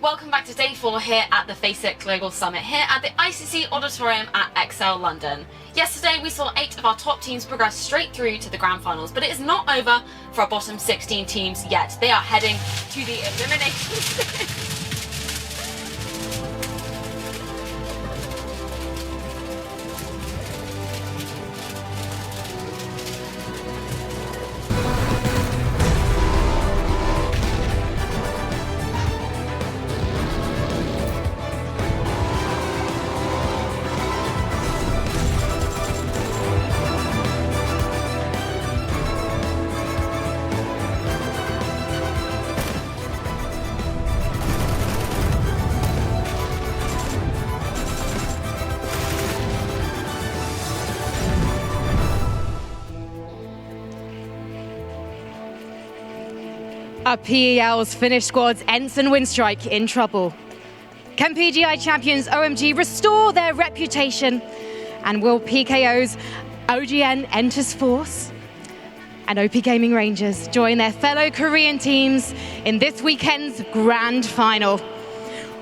Welcome back to day 4 here at the FACEIT Global Summit here at the ICC Auditorium at XL London. Yesterday we saw 8 of our top teams progress straight through to the grand finals, but it is not over for our bottom 16 teams yet. They are heading to the elimination stage. Are PEL's Finnish squad's Ensign Windstrike in trouble? Can PGI champions OMG restore their reputation? And will PKO's OGN enters force? And OP Gaming Rangers join their fellow Korean teams in this weekend's grand final.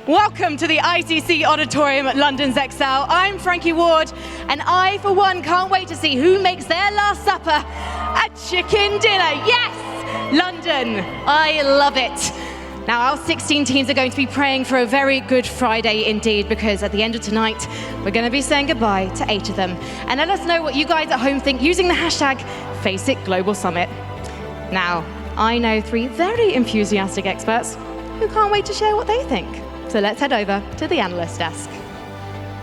Welcome to the ICC Auditorium at London's XL. I'm Frankie Ward, and I, for one, can't wait to see who makes their last supper a chicken dinner. Yes! London, I love it. Now our 16 teams are going to be praying for a very good Friday indeed, because at the end of tonight, we're going to be saying goodbye to 8 of them. And let us know what you guys at home think using the hashtag FACEIT Global Summit. Now, I know 3 very enthusiastic experts who can't wait to share what they think. So let's head over to the analyst desk.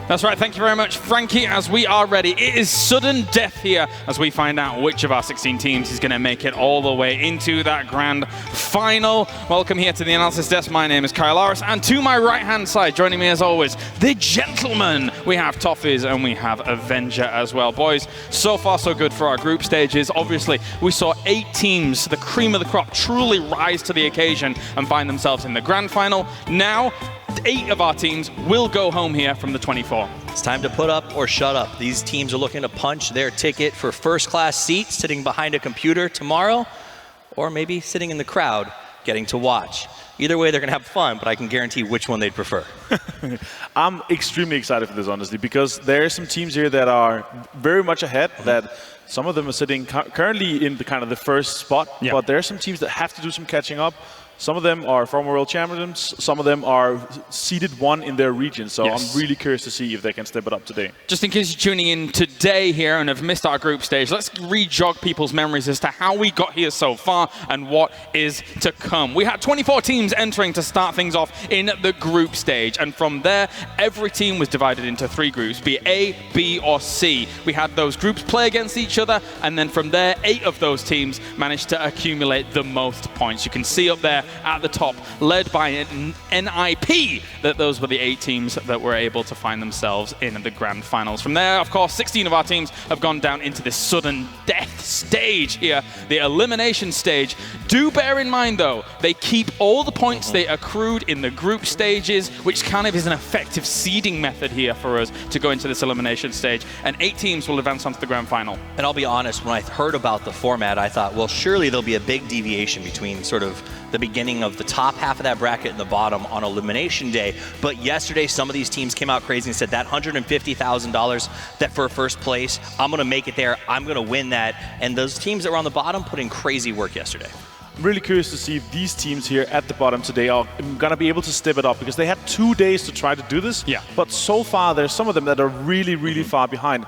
That's right, thank you very much, Frankie, as we are ready. It is sudden death here as we find out which of our 16 teams is going to make it all the way into that grand final. Welcome here to the analysis desk. My name is Kyle Aris, and to my right-hand side, joining me as always, the gentleman. We have Toffees and we have Avenger as well. Boys, so far so good for our group stages. Obviously, we saw 8 teams, the cream of the crop, truly rise to the occasion and find themselves in the grand final. Now, 8 of our teams will go home here from the 24. It's time to put up or shut up. These teams are looking to punch their ticket for first-class seats, sitting behind a computer tomorrow, or maybe sitting in the crowd, getting to watch. Either way, they're going to have fun, but I can guarantee which one they'd prefer. I'm extremely excited for this, honestly, because there are some teams here that are very much ahead, that some of them are sitting currently in the kind of the first spot, but there are some teams that have to do some catching up. Some of them are former world champions, some of them are seeded 1 in their region, so I'm really curious to see if they can step it up today. Just in case you're tuning in today here and have missed our group stage, let's re-jog people's memories as to how we got here so far and what is to come. We had 24 teams entering to start things off in the group stage, and from there, every team was divided into 3 groups, be it A, B, or C. We had those groups play against each other, and then from there, 8 of those teams managed to accumulate the most points. You can see up there at the top, led by an NIP, that those were the 8 teams that were able to find themselves in the grand finals. From there, of course, 16 of our teams have gone down into this sudden death stage here, the elimination stage. Do bear in mind, though, they keep all the points they accrued in the group stages, which kind of is an effective seeding method here for us to go into this elimination stage, and 8 teams will advance onto the grand final. And I'll be honest, when I heard about the format, I thought, well, surely there'll be a big deviation between sort of the beginning of the top half of that bracket and the bottom on elimination day. But yesterday, some of these teams came out crazy and said that $150,000 that for first place, I'm going to make it there, I'm going to win that. And those teams that were on the bottom put in crazy work yesterday. I'm really curious to see if these teams here at the bottom today are going to be able to step it up, because they had 2 days to try to do this, but so far there's some of them that are really, really far behind.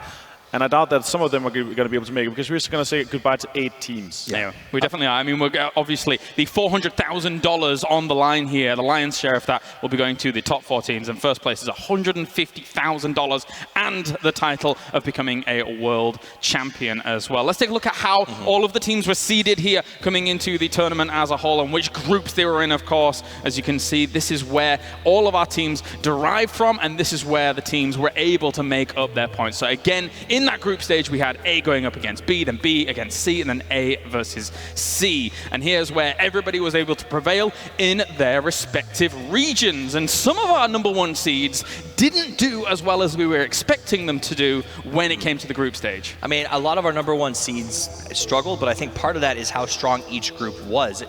And I doubt that some of them are going to be able to make it, because we're just going to say goodbye to 8 teams. Yeah, we definitely are. I mean, we're obviously the $400,000 on the line here. The lion's share of that will be going to the top 4 teams. And first place is $150,000 and the title of becoming a world champion as well. Let's take a look at how all of the teams were seeded here coming into the tournament as a whole, and which groups they were in, of course. As you can see, this is where all of our teams derived from, and this is where the teams were able to make up their points. So again, in that group stage, we had A going up against B, then B against C, and then A versus C. And here's where everybody was able to prevail in their respective regions. And some of our #1 seeds didn't do as well as we were expecting them to do when it came to the group stage. I mean, a lot of our #1 seeds struggled, but I think part of that is how strong each group was.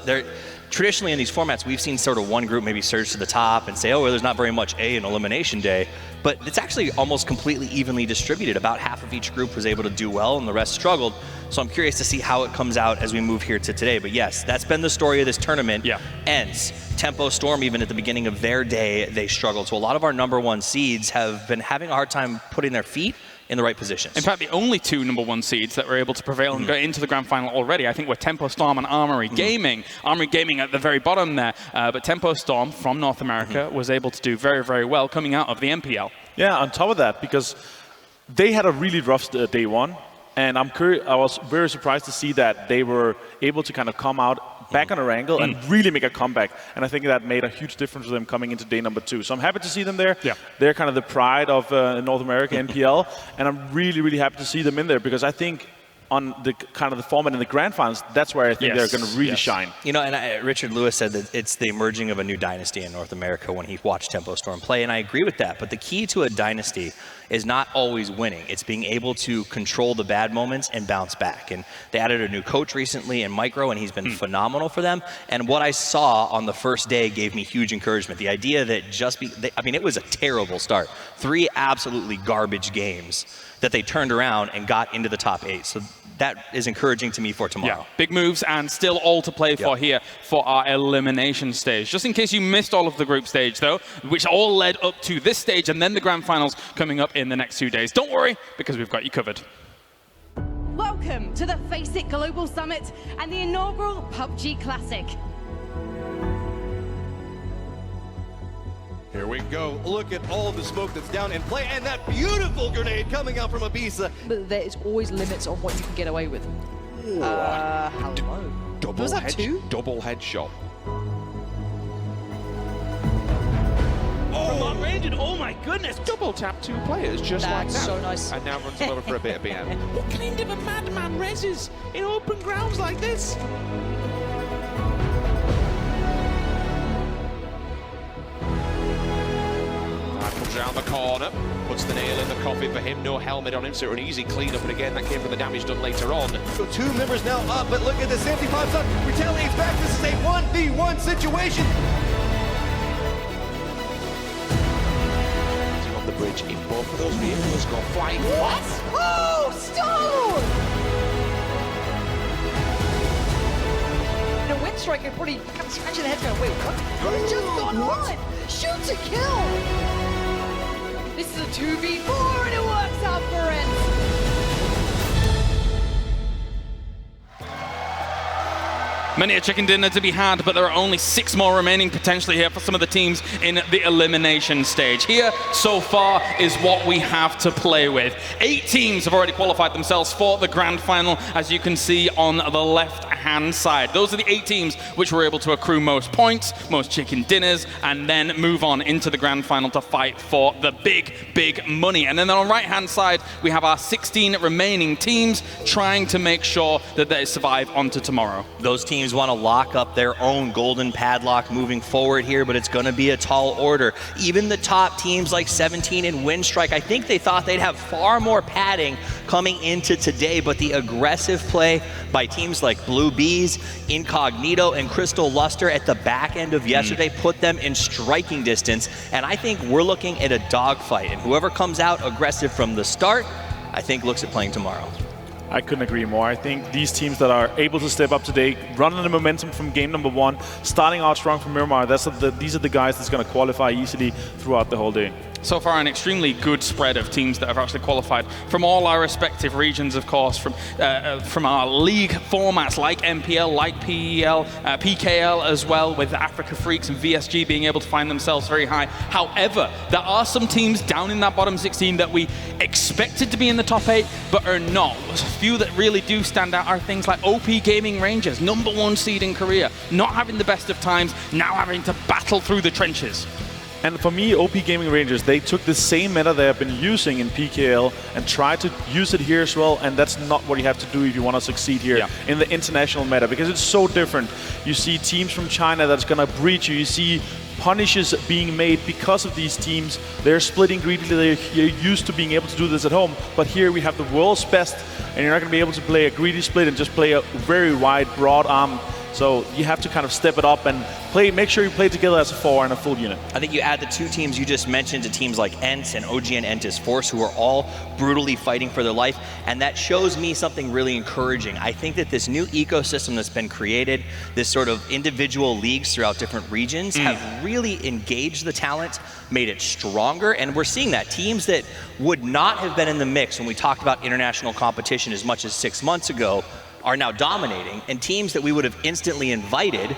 traditionally in these formats, we've seen sort of one group maybe surge to the top and say, oh, well, there's not very much A in Elimination Day. But it's actually almost completely evenly distributed. About half of each group was able to do well and the rest struggled. So I'm curious to see how it comes out as we move here to today. But yes, that's been the story of this tournament. Ends. Tempo Storm, even at the beginning of their day, they struggled. So a lot of our #1 seeds have been having a hard time putting their feet in the right positions. In fact, the only 2 #1 seeds that were able to prevail and go into the grand final already, I think, were Tempo Storm and Armory Gaming. Armory Gaming at the very bottom there, but Tempo Storm from North America was able to do very, very well coming out of the MPL. Yeah, on top of that, because they had a really rough day one, and I was very surprised to see that they were able to kind of come out back on a wrangle and really make a comeback. And I think that made a huge difference for them coming into day #2. So I'm happy to see them there. They're kind of the pride of North America NPL, and I'm really, really happy to see them in there because I think on the kind of the format in the grand finals, that's where I think they're going to really shine. You know, and Richard Lewis said that it's the emerging of a new dynasty in North America when he watched Tempo Storm play, and I agree with that. But the key to a dynasty is not always winning. It's being able to control the bad moments and bounce back. And they added a new coach recently in Micro, and he's been phenomenal for them. And what I saw on the first day gave me huge encouragement. The idea that I mean, it was a terrible start. 3 absolutely garbage games that they turned around and got into the top 8. So that is encouraging to me for tomorrow. Big moves and still all to play for here for our elimination stage. Just in case you missed all of the group stage though, which all led up to this stage and then the grand finals coming up in the next 2 days. Don't worry, because we've got you covered. Welcome to the FACEIT Global Summit and the inaugural PUBG Classic. Here we go. Look at all the smoke that's down in play and that beautiful grenade coming out from Ibiza. But there is always limits on what you can get away with. Hello. Was that 2? Double headshot. From long range, and oh my goodness, double tap 2 players just like that. That's so nice. And now runs over for a bit of BM. What kind of a madman reses in open grounds like this? Comes around the corner, puts the nail in the coffin for him, no helmet on him, so an easy cleanup, and again, that came from the damage done later on. So 2 members now up, but look at this, empty pops up, retaliates back, this is a 1v1 situation. On the bridge, if both of those vehicles go flying. What? Oh, stone! The wind striker probably kind of scratching the head going, wait, what has just gone on? Shoot to kill! This is a 2v4 and it works out for it. Many a chicken dinner to be had, but there are only 6 more remaining potentially here for some of the teams in the elimination stage. Here, so far, is what we have to play with. 8 teams have already qualified themselves for the grand final, as you can see on the left-hand side. Those are the 8 teams which were able to accrue most points, most chicken dinners, and then move on into the grand final to fight for the big, big money. And then on the right-hand side, we have our 16 remaining teams trying to make sure that they survive onto tomorrow. Those teams want to lock up their own golden padlock moving forward here, but it's going to be a tall order. Even the top teams like 17 and Windstrike, I think they thought they'd have far more padding coming into today, but the aggressive play by teams like Blue Bees, Incognito, and Crystal Luster at the back end of yesterday put them in striking distance, and I think we're looking at a dogfight, and whoever comes out aggressive from the start, I think looks at playing tomorrow. I couldn't agree more. I think these teams that are able to step up today, running the momentum from game #1, starting out strong from Miramar, these are the guys that's going to qualify easily throughout the whole day. So far, an extremely good spread of teams that have actually qualified from all our respective regions, of course, from our league formats like MPL, like PEL, PKL as well, with Africa Freaks and VSG being able to find themselves very high. However, there are some teams down in that bottom 16 that we expected to be in the top 8, but are not. A few that really do stand out are things like OP Gaming Rangers, #1 seed in Korea, not having the best of times, now having to battle through the trenches. And for me, OP Gaming Rangers, they took the same meta they have been using in PKL and tried to use it here as well, and that's not what you have to do if you want to succeed here in the international meta, because it's so different. You see teams from China that's going to breach you. You see punishes being made because of these teams. They're splitting greedily. They're used to being able to do this at home, but here we have the world's best, and you're not going to be able to play a greedy split and just play a very wide, broad arm. So you have to kind of step it up and make sure you play together as a 4 and a full unit. I think you add the 2 teams you just mentioned to teams like ENT and OGN Entis Force, who are all brutally fighting for their life, and that shows me something really encouraging. I think that this new ecosystem that's been created, this sort of individual leagues throughout different regions, have really engaged the talent, made it stronger, and we're seeing that. Teams that would not have been in the mix when we talked about international competition as much as 6 months ago are now dominating, and teams that we would have instantly invited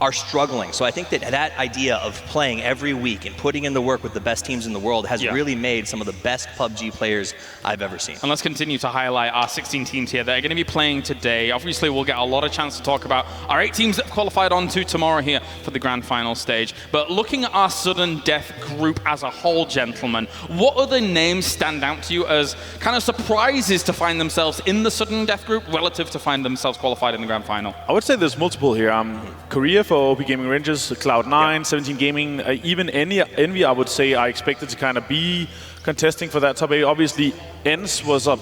are struggling. So I think that that idea of playing every week and putting in the work with the best teams in the world has really made some of the best PUBG players I've ever seen. And let's continue to highlight our 16 teams here that are going to be playing today. Obviously, we'll get a lot of chance to talk about our 8 teams that have qualified on to tomorrow here for the grand final stage. But looking at our sudden death group as a whole, gentlemen, what other names stand out to you as kind of surprises to find themselves in the sudden death group relative to find themselves qualified in the grand final? I would say there's multiple here. Korea for OP Gaming Rangers, Cloud9, 17 Gaming, even Envy, I would say I expected to kind of be contesting for that top 8. Obviously, ENS was a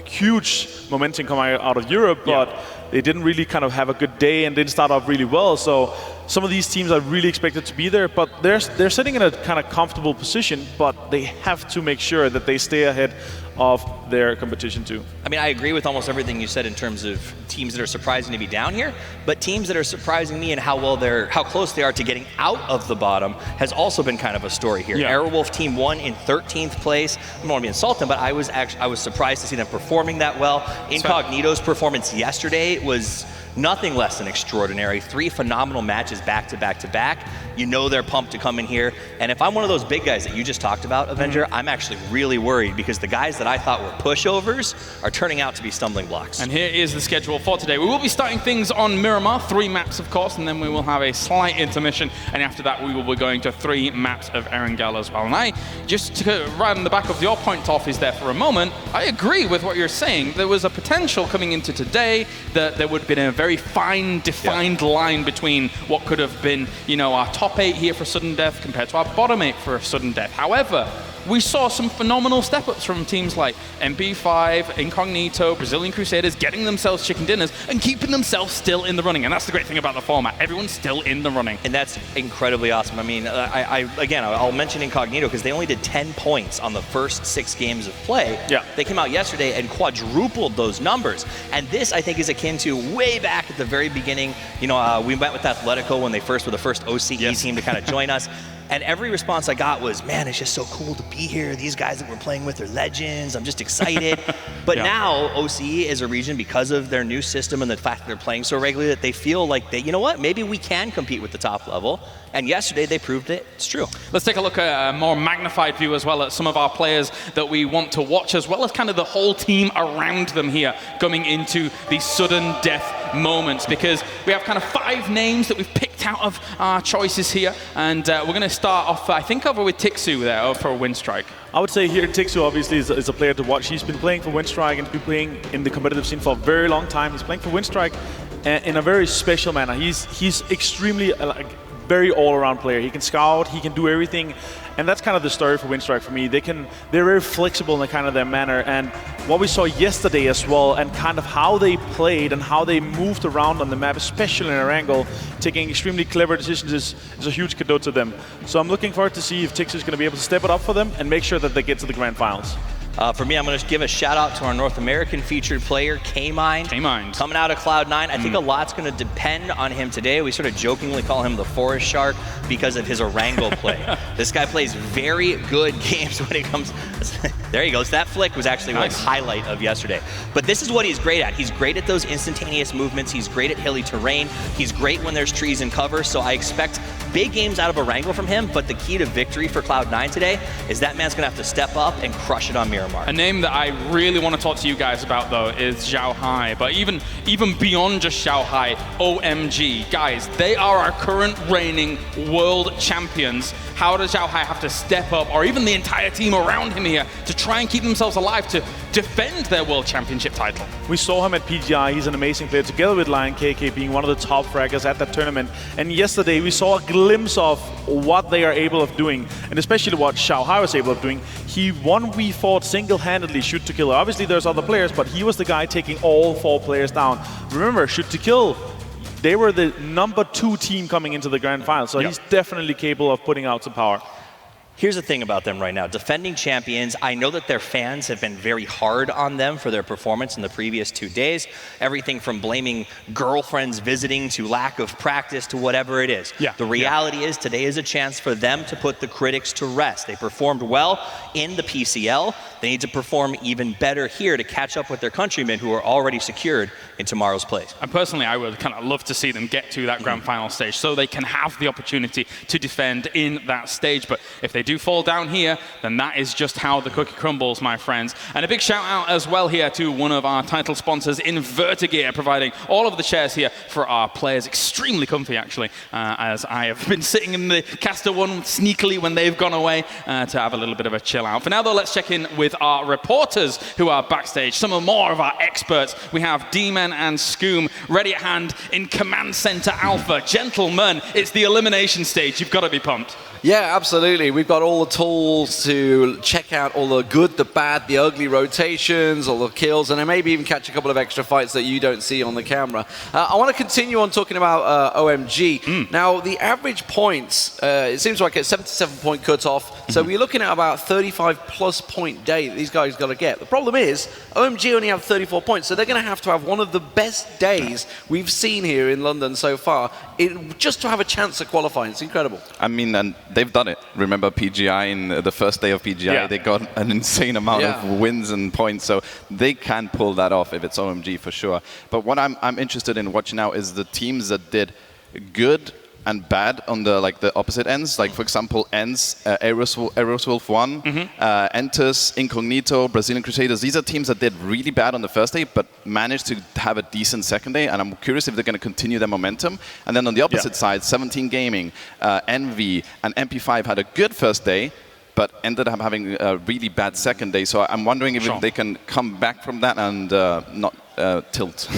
huge momentum coming out of Europe, but they didn't really kind of have a good day and didn't start off really well. So some of these teams are really expected to be there, but they're sitting in a kind of comfortable position, but they have to make sure that they stay ahead of their competition too. I mean, I agree with almost everything you said in terms of teams that are surprising to be down here, but teams that are surprising me and how close they are to getting out of the bottom has also been kind of a story here. Airwolf Team 1 in 13th place. I don't want to be insulting, but I was surprised to see them performing that well. Incognito's performance yesterday was nothing less than extraordinary. 3 phenomenal matches back to back to back. You know they're pumped to come in here. And if I'm one of those big guys that you just talked about, Avenger, I'm actually really worried because the guys that I thought were pushovers are turning out to be stumbling blocks. And here is the schedule for today. We will be starting things on Miramar, 3 maps of course, and then we will have a slight intermission. And after that, we will be going to 3 maps of Erangel as well. And I, just to run on the back of your point off is there for a moment, I agree with what you're saying. There was a potential coming into today that there would have been a very fine, defined line between what could have been, you know, our top 8 here for sudden death compared to our bottom 8 for sudden death. However, we saw some phenomenal step-ups from teams like MP5, Incognito, Brazilian Crusaders, getting themselves chicken dinners and keeping themselves still in the running. And that's the great thing about the format. Everyone's still in the running. And that's incredibly awesome. I mean, again, I'll mention Incognito because they only did 10 points on the first 6 games of play. They came out yesterday and quadrupled those numbers. And this, I think, is akin to way back at the very beginning. You know, we went with Athletico when they were the first OCE team to kind of join us. And every response I got was, man, it's just so cool to be here. These guys that we're playing with are legends. I'm just excited. But now OCE is a region, because of their new system and the fact that they're playing so regularly, that they feel like you know what, maybe we can compete with the top level. And yesterday they proved it. It's true. Let's take a look at a more magnified view as well at some of our players that we want to watch, as well as kind of the whole team around them here coming into these sudden death moments, because we have kind of 5 names that we've picked out of our choices here. And we're going to start off, I think, over with Tixu there for a Winstrike. I would say here Tixu obviously is a player to watch. He's been playing for Winstrike and been playing in the competitive scene for a very long time. He's playing for Winstrike in a very special manner. He's extremely very all-around player. He can scout, he can do everything, and that's kind of the story for Winstrike for me. They're very flexible in kind of their manner, and what we saw yesterday as well, and kind of how they played and how they moved around on the map, especially in Erangel, taking extremely clever decisions is a huge cadeau to them. So I'm looking forward to see if Tixu is going to be able to step it up for them and make sure that they get to the grand finals. For me, I'm going to give a shout out to our North American featured player, K-Mind. Coming out of Cloud9. I think a lot's going to depend on him today. We sort of jokingly call him the Forest Shark because of his Erangel play. This guy plays very good games when it comes... There he goes. That flick was actually like highlight of yesterday. But this is what he's great at. He's great at those instantaneous movements. He's great at hilly terrain. He's great when there's trees and cover. So I expect big games out of Erangel from him. But the key to victory for Cloud9 today is that man's going to have to step up and crush it on Miramar. A name that I really want to talk to you guys about, though, is Zhao Hai. But even beyond just Zhao Hai, OMG. Guys, they are our current reigning world champions. How does Zhao Hai have to step up, or even the entire team around him here, to try and keep themselves alive to defend their world championship title? We saw him at PGI. He's an amazing player, together with Lion KK being one of the top fraggers at that tournament. And yesterday we saw a glimpse of what they are able of doing, and especially what Zhao Hai was able of doing. He 1v4'd single-handedly shoot to kill. Obviously there's other players, but he was the guy taking all 4 players down. Remember, shoot to kill, they were the #2 team coming into the grand final, so he's definitely capable of putting out some power. Here's the thing about them right now. Defending champions, I know that their fans have been very hard on them for their performance in the previous 2 days. Everything from blaming girlfriends visiting to lack of practice to whatever it is. The reality is today is a chance for them to put the critics to rest. They performed well in the PCL. They need to perform even better here to catch up with their countrymen who are already secured in tomorrow's place. And personally, I would kind of love to see them get to that grand final stage so they can have the opportunity to defend in that stage. But if they do fall down here, then that is just how the cookie crumbles, my friends. And a big shout out as well here to one of our title sponsors, Invertigear, providing all of the chairs here for our players. Extremely comfy, actually, as I have been sitting in the caster one sneakily when they've gone away to have a little bit of a chill out. For now, though, let's check in with our reporters who are backstage. Some more of our experts. We have D-Man and Scoom ready at hand in Command Center Alpha. Gentlemen, it's the elimination stage. You've got to be pumped. Yeah, absolutely. We've got all the tools to check out all the good, the bad, the ugly rotations, all the kills, and then maybe even catch a couple of extra fights that you don't see on the camera. I want to continue on talking about OMG. Now, the average points, it seems like a 77-point cutoff, so we're looking at about 35-plus point day that these guys got to get. The problem is, OMG only have 34 points, so they're going to have one of the best days we've seen here in London so far, just to have a chance at qualifying. It's incredible. I mean, and they've done it. Remember PGI in the first day of PGI, they got an insane amount of wins and points, so they can pull that off if it's OMG for sure. But what I'm interested in watching now is the teams that did good and bad on the opposite ends. Like for example, ENCE, Aeroswolf 1, Entus, Incognito, Brazilian Crusaders. These are teams that did really bad on the first day, but managed to have a decent second day. And I'm curious if they're going to continue their momentum. And then on the opposite side, 17 Gaming, Envy, and MP5 had a good first day, but ended up having a really bad second day. So I'm wondering if they can come back from that and not tilt.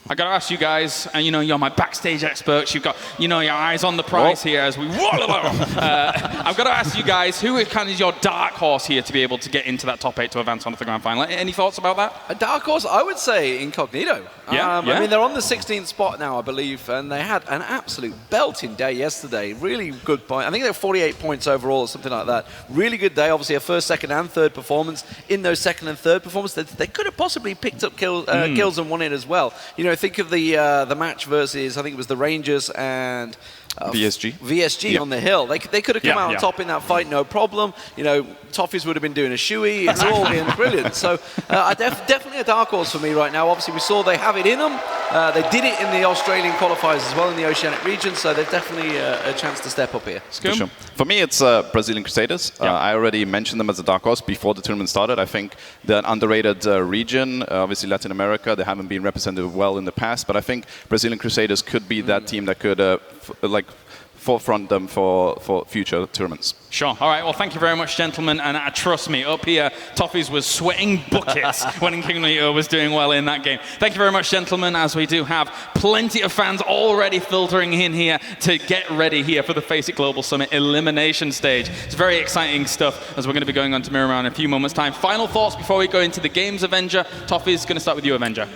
I got to ask you guys, and you're my backstage experts. You've got, your eyes on the prize here as we. I've got to ask you guys, who kind of is your dark horse here to be able to get into that top 8 to advance on to the grand final? Any thoughts about that? A dark horse, I would say Incognito. I mean, they're on the 16th spot now, I believe, and they had an absolute belting day yesterday. Really good point. I think they were 48 points overall or something like that. Really good day. Obviously, a first, second, and third performance. In those second and third performances, they could have possibly picked up kills and won it as well. Think of the match versus, I think it was the Rangers and VSG on the hill. They could have come out on top in that fight, no problem. Toffees would have been doing a shoey. It's all been brilliant. So definitely a dark horse for me right now. Obviously, we saw they have it in them. They did it in the Australian qualifiers as well in the Oceanic region. So they're definitely a chance to step up here. For sure. For me, it's Brazilian Crusaders. I already mentioned them as a dark horse before the tournament started. I think they're an underrated region. Obviously, Latin America, they haven't been represented well in the past. But I think Brazilian Crusaders could be that team that could forefront them for future tournaments. Sure. All right. Well, thank you very much, gentlemen. And trust me, up here, Toffees was sweating buckets when Incognito was doing well in that game. Thank you very much, gentlemen, as we do have plenty of fans already filtering in here to get ready here for the FACEIT Global Summit elimination stage. It's very exciting stuff as we're going to be going on to Miramar in a few moments' time. Final thoughts before we go into the games, Avenger. Toffees, going to start with you, Avenger.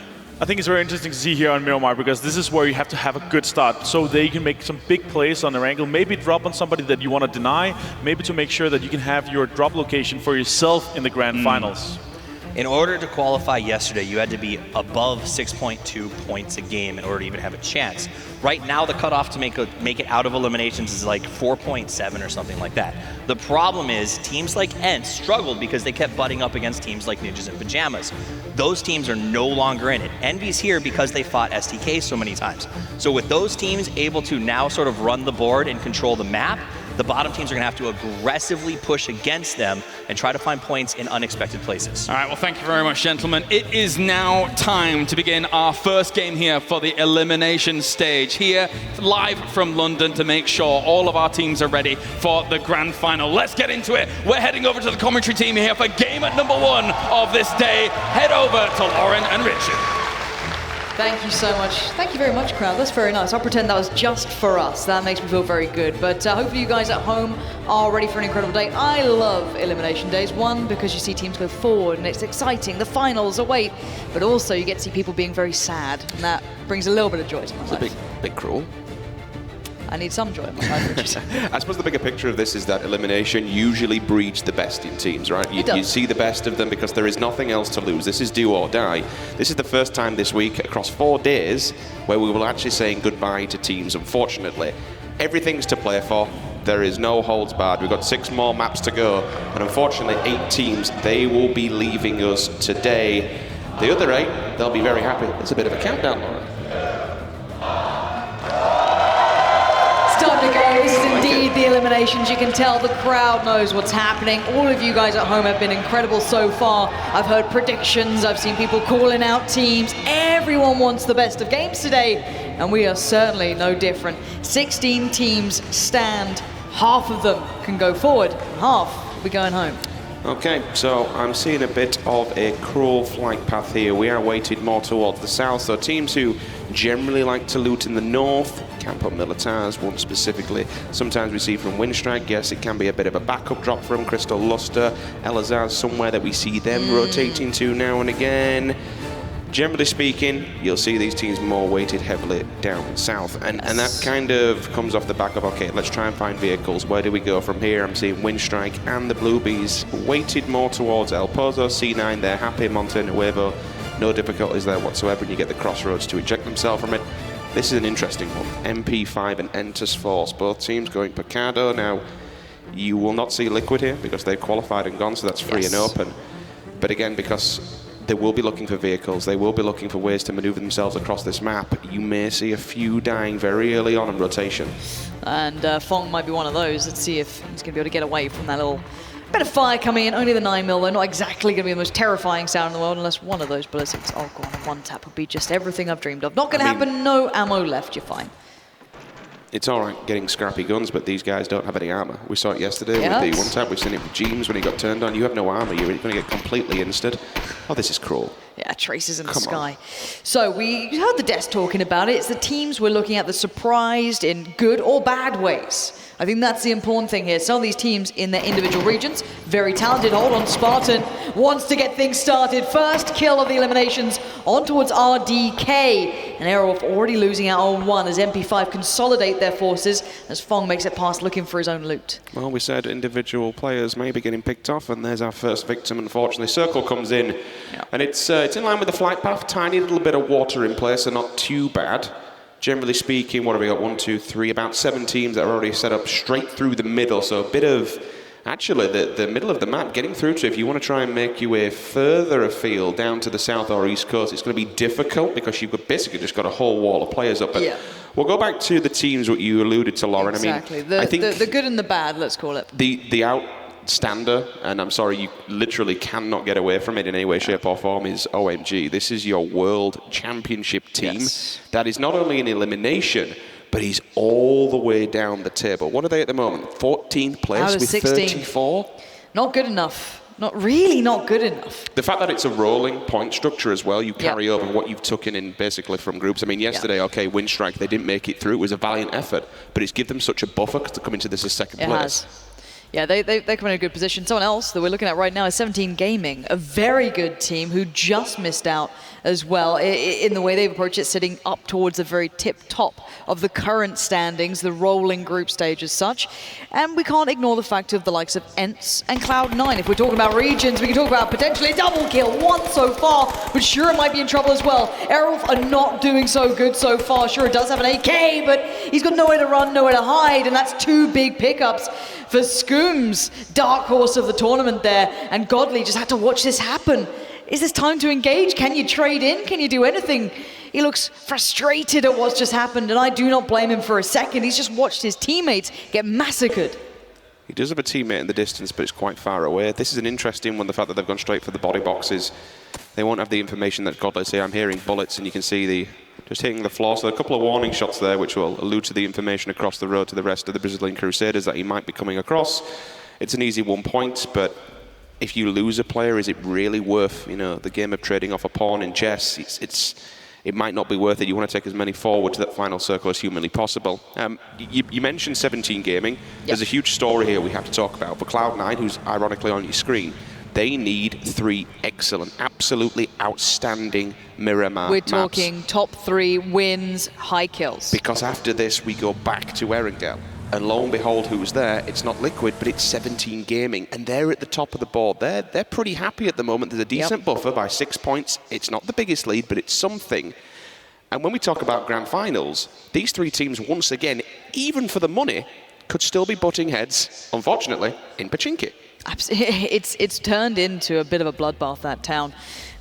I think it's very interesting to see here on Miramar because this is where you have to have a good start so they can make some big plays on their angle, maybe drop on somebody that you want to deny, maybe to make sure that you can have your drop location for yourself in the grand finals. In order to qualify yesterday, you had to be above 6.2 points a game in order to even have a chance. Right now, the cutoff to make it out of eliminations is like 4.7 or something like that. The problem is teams like ENCE struggled because they kept butting up against teams like Ninjas in Pajamas. Those teams are no longer in it. Envy's here because they fought STK so many times. So with those teams able to now sort of run the board and control the map, the bottom teams are going to have to aggressively push against them and try to find points in unexpected places. All right, well, thank you very much, gentlemen. It is now time to begin our first game here for the elimination stage. Here, live from London to make sure all of our teams are ready for the grand final. Let's get into it. We're heading over to the commentary team here for game at number 1 of this day. Head over to Lauren and Richard. Thank you so much. Thank you very much, crowd. That's very nice. I'll pretend that was just for us. That makes me feel very good. But hopefully you guys at home are ready for an incredible day. I love elimination days. One, because you see teams go forward and it's exciting. The finals await. But also you get to see people being very sad. And that brings a little bit of joy to my life. big cruel. I need some joy in my life. I suppose the bigger picture of this is that elimination usually breeds the best in teams, right? You see the best of them because there is nothing else to lose. This is do or die. This is the first time this week across 4 days where we will actually saying goodbye to teams, unfortunately. Everything's to play for. There is no holds barred. We've got 6 more maps to go. And unfortunately, 8 teams, they will be leaving us today. The other 8, they'll be very happy. It's a bit of a countdown, Laura. Starting to go. This is indeed the eliminations. You can tell the crowd knows what's happening. All of you guys at home have been incredible so far. I've heard predictions. I've seen people calling out teams. Everyone wants the best of games today, and we are certainly no different. 16 teams stand. Half of them can go forward. Half will be going home. Okay, so I'm seeing a bit of a cruel flight path here. We are weighted more towards the south, so teams who generally like to loot in the north, Campo Militares, one specifically. Sometimes we see from Windstrike, yes, it can be a bit of a backup drop from Crystal Luster. Elazar's somewhere that we see them rotating to now and again. Generally speaking, you'll see these teams more weighted heavily down south. And that kind of comes off the back of, okay, let's try and find vehicles. Where do we go from here? I'm seeing Windstrike and the Bluebees weighted more towards El Pozo, C9, they're happy, Monte Nuevo. No difficulties there whatsoever, and you get the Crossroads to eject themselves from it. This is an interesting one. MP5 and Entus Force, both teams going Picado. Now, you will not see Liquid here because they've qualified and gone, so that's free and open. But again, because they will be looking for vehicles, they will be looking for ways to maneuver themselves across this map. You may see a few dying very early on in rotation. And Fong might be one of those. Let's see if he's going to be able to get away from that little bit of fire coming in. Only the 9mm, though, not exactly going to be the most terrifying sound in the world unless one of those bullets hits. Oh, God, a 1-tap would be just everything I've dreamed of. Not going to happen, no ammo left, you're fine. It's all right getting scrappy guns, but these guys don't have any armor. We saw it yesterday with the 1-tap. We've seen it with James when he got turned on. You have no armor. You're going to get completely insted. Oh, this is cruel. Yeah, traces in the sky. So we heard the desk talking about it. It's the teams we're looking at, the surprised in good or bad ways. I think that's the important thing here. Some of these teams in their individual regions, very talented. Hold on, Spartan wants to get things started. First kill of the eliminations on towards RDK. And Aerowolf already losing out on 1 as MP5 consolidate their forces as Fong makes it past looking for his own loot. Well, we said individual players may be getting picked off, and there's our first victim, unfortunately. Circle comes in, and it's in line with the flight path. Tiny little bit of water in place, so not too bad. Generally speaking, what have we got? 1, 2, 3, about 7 teams that are already set up straight through the middle. So a bit of, actually, the middle of the map, getting through to, if you want to try and make your way further afield down to the south or east coast, it's going to be difficult because you've basically just got a whole wall of players up. But we'll go back to the teams what you alluded to, Lauren. Exactly. I mean, I think the good and the bad, let's call it. The outstander, and I'm sorry, you literally cannot get away from it in any way, shape or form, is OMG. This is your world championship team that is not only in elimination, but he's all the way down the table. What are they at the moment? 14th place with 16. 34? Not good enough. Not really not good enough. The fact that it's a rolling point structure as well, you carry over what you've taken in basically from groups. I mean, yesterday, okay, Windstrike, they didn't make it through. It was a valiant effort, but it's given them such a buffer to come into this as second place. Yeah, they come in a good position. Someone else that we're looking at right now is 17 Gaming, a very good team who just missed out as well in the way they've approached it, sitting up towards the very tip top of the current standings, the rolling group stage as such. And we can't ignore the fact of the likes of Ents and Cloud9. If we're talking about regions, we can talk about potentially a double kill, 1 so far, but Shura might be in trouble as well. Aerowolf are not doing so good so far. Shura does have an AK, but he's got nowhere to run, nowhere to hide, and that's 2 big pickups for Scooms, dark horse of the tournament there, and Godly just had to watch this happen. Is this time to engage? Can you trade in? Can you do anything? He looks frustrated at what's just happened, and I do not blame him for a second. He's just watched his teammates get massacred. He does have a teammate in the distance, but it's quite far away. This is an interesting one, the fact that they've gone straight for the body boxes. They won't have the information that Godly say. I'm hearing bullets, and you can see the just hitting the floor. So a couple of warning shots there, which will allude to the information across the road to the rest of the Brazilian Crusaders that he might be coming across. It's an easy 1 point, but if you lose a player, is it really worth, you know, the game of trading off a pawn in chess? It might not be worth it. You want to take as many forward to that final circle as humanly possible. You mentioned 17 Gaming. There's a huge story here we have to talk about. For Cloud9, who's ironically on your screen, They need 3 excellent, absolutely outstanding Miramar We're maps. talking top 3 wins, high kills. Because after this, we go back to Erangel. And lo and behold, who's there? It's not Liquid, but it's 17 Gaming. And they're at the top of the board. They're pretty happy at the moment. There's a decent buffer by 6 points. It's not the biggest lead, but it's something. And when we talk about grand finals, these 3 teams, once again, even for the money, could still be butting heads, unfortunately, in Pachinki. It's turned into a bit of a bloodbath, that town.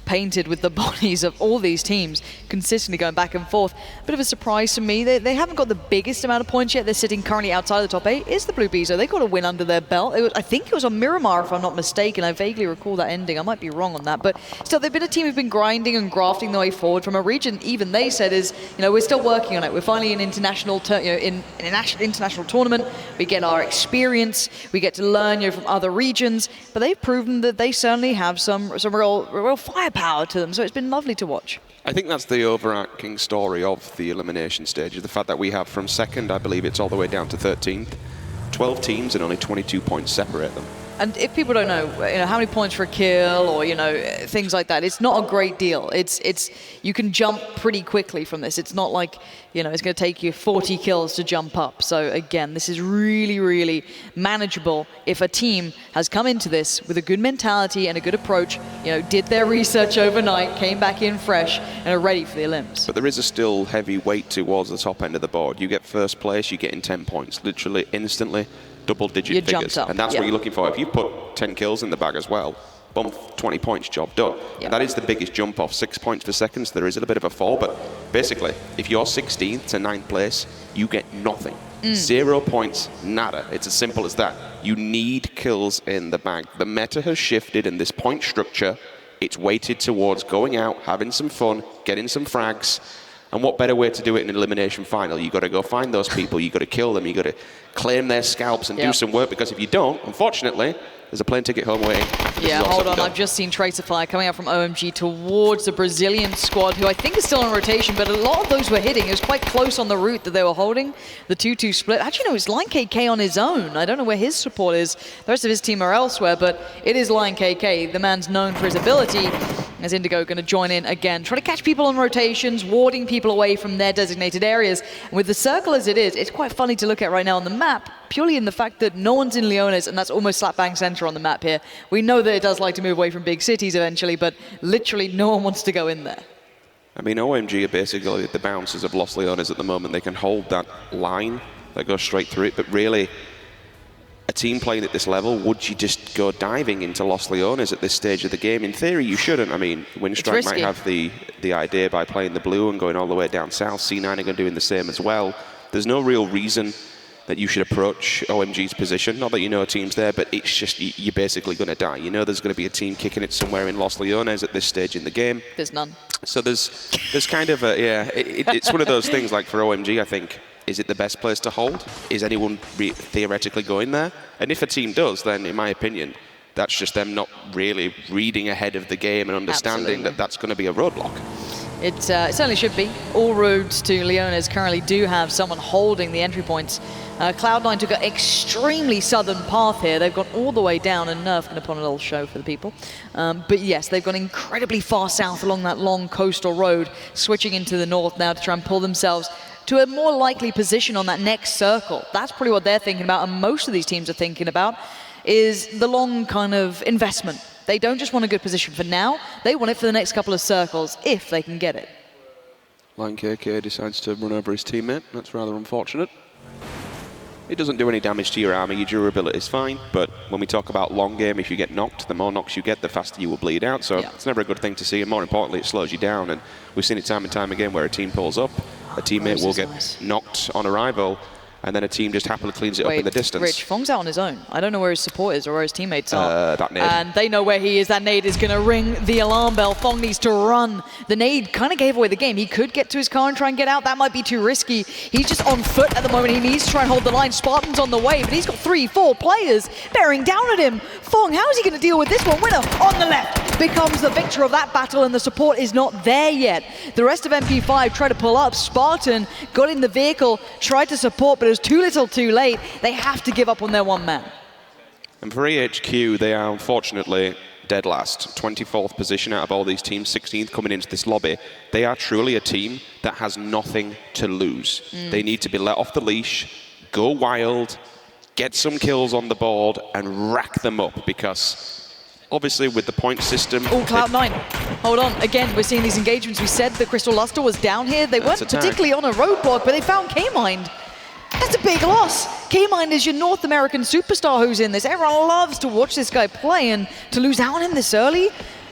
Painted with the bodies of all these teams consistently going back and forth. Bit of a surprise to me. They haven't got the biggest amount of points yet. They're sitting currently outside of the top 8. Is the Blue Bees, though. They've got a win under their belt. I think it was on Miramar, if I'm not mistaken. I vaguely recall that ending. I might be wrong on that. But still, they've been a team who've been grinding and grafting their way forward from a region. Even they said is, we're still working on it. We're finally in international, in an international tournament. We get our experience. We get to learn, from other regions. But they've proven that they certainly have some real firepower to them, so it's been lovely to watch. I think that's the overarching story of the elimination stage, is the fact that we have from second, I believe it's all the way down to 13th, 12 teams and only 22 points separate them. And if people don't know, how many points for a kill or, things like that, it's not a great deal. It's you can jump pretty quickly from this. It's not like, it's going to take you 40 kills to jump up. So again, this is really, really manageable if a team has come into this with a good mentality and a good approach, did their research overnight, came back in fresh and are ready for the Elims. But there is a still heavy weight towards the top end of the board. You get first place, you get in 10 points, literally instantly. Double-digit figures, and that's what you're looking for. If you put 10 kills in the bag as well, boom, 20 points, job done. And that is the biggest jump off. 6 points per second, so there is a bit of a fall, but basically, if you're 16th to 9th place, you get nothing. 0 points, nada. It's as simple as that. You need kills in the bag. The meta has shifted in this point structure. It's weighted towards going out, having some fun, getting some frags. And what better way to do it in an elimination final? You've got to go find those people, you've got to kill them, you've got to claim their scalps and do some work, because if you don't, unfortunately, there's a plane ticket home waiting. Yeah, hold on, I've just seen Tracer Fire coming out from OMG towards the Brazilian squad, who I think is still on rotation, but a lot of those were hitting. It was quite close on the route that they were holding, the 2-2 split. Actually, no, it's Lion KK on his own. I don't know where his support is. The rest of his team are elsewhere, but it is Lion KK. The man's known for his ability. As Indigo going to join in again, try to catch people on rotations, warding people away from their designated areas. And with the circle as it is, it's quite funny to look at right now on the map, purely in the fact that no one's in Leones, and that's almost slap bang center on the map here. We know that it does like to move away from big cities eventually, but literally no one wants to go in there. I mean, OMG are basically the bouncers of Los Leones at the moment. They can hold that line that goes straight through it, but really, a team playing at this level, would you just go diving into Los Leones at this stage of the game? In theory, you shouldn't. I mean, Winstrike might have the idea by playing the blue and going all the way down south. C9 are going to do the same as well. There's no real reason that you should approach OMG's position. Not that you know a team's there, but it's just you're basically going to die. There's going to be a team kicking it somewhere in Los Leones at this stage in the game. There's none. So there's kind of a, it's one of those things, like for OMG, I think, is it the best place to hold? Is anyone theoretically going there? And if a team does, then in my opinion, that's just them not really reading ahead of the game and understanding that that's going to be a roadblock. It certainly should be. All roads to Leones currently do have someone holding the entry points. Cloud9 took an extremely southern path here. They've gone all the way down, and Nerf going to put on a little show for the people. But yes, they've gone incredibly far south along that long coastal road, switching into the north now to try and pull themselves to a more likely position on that next circle. That's probably what they're thinking about, and most of these teams are thinking about, is the long kind of investment. They don't just want a good position for now, they want it for the next couple of circles, if they can get it. Lion KK decides to run over his teammate. That's rather unfortunate. It doesn't do any damage to your armor, your durability is fine, but when we talk about long game, if you get knocked, the more knocks you get, the faster you will bleed out, so it's never a good thing to see, and more importantly, it slows you down, and we've seen it time and time again where a team pulls up, a teammate will get knocked on arrival, and then a team just happily cleans it up in the distance. Rich, Fong's out on his own. I don't know where his support is or where his teammates are. That nade. And they know where he is. That nade is going to ring the alarm bell. Fong needs to run. The nade kind of gave away the game. He could get to his car and try and get out. That might be too risky. He's just on foot at the moment. He needs to try and hold the line. Spartan's on the way, but he's got 3-4 players bearing down at him. Fong, how is he going to deal with this one? Winner on the left becomes the victor of that battle, and the support is not there yet. The rest of MP5 tried to pull up. Spartan got in the vehicle, tried to support, but it was too little too late. They have to give up on their one man. And for AHQ, they are unfortunately dead last, 24th position out of all these teams, 16th coming into this lobby. They are truly a team that has nothing to lose. They need to be let off the leash, go wild, get some kills on the board, and rack them up, because obviously with the point system... Oh, Cloud9. Hold on. Again, we're seeing these engagements. We said the Crystal Luster was down here. They weren't particularly on a roadblock, but they found K-Mind. That's a big loss. K-Mind is your North American superstar who's in this. Everyone loves to watch this guy play, and to lose out on him this early,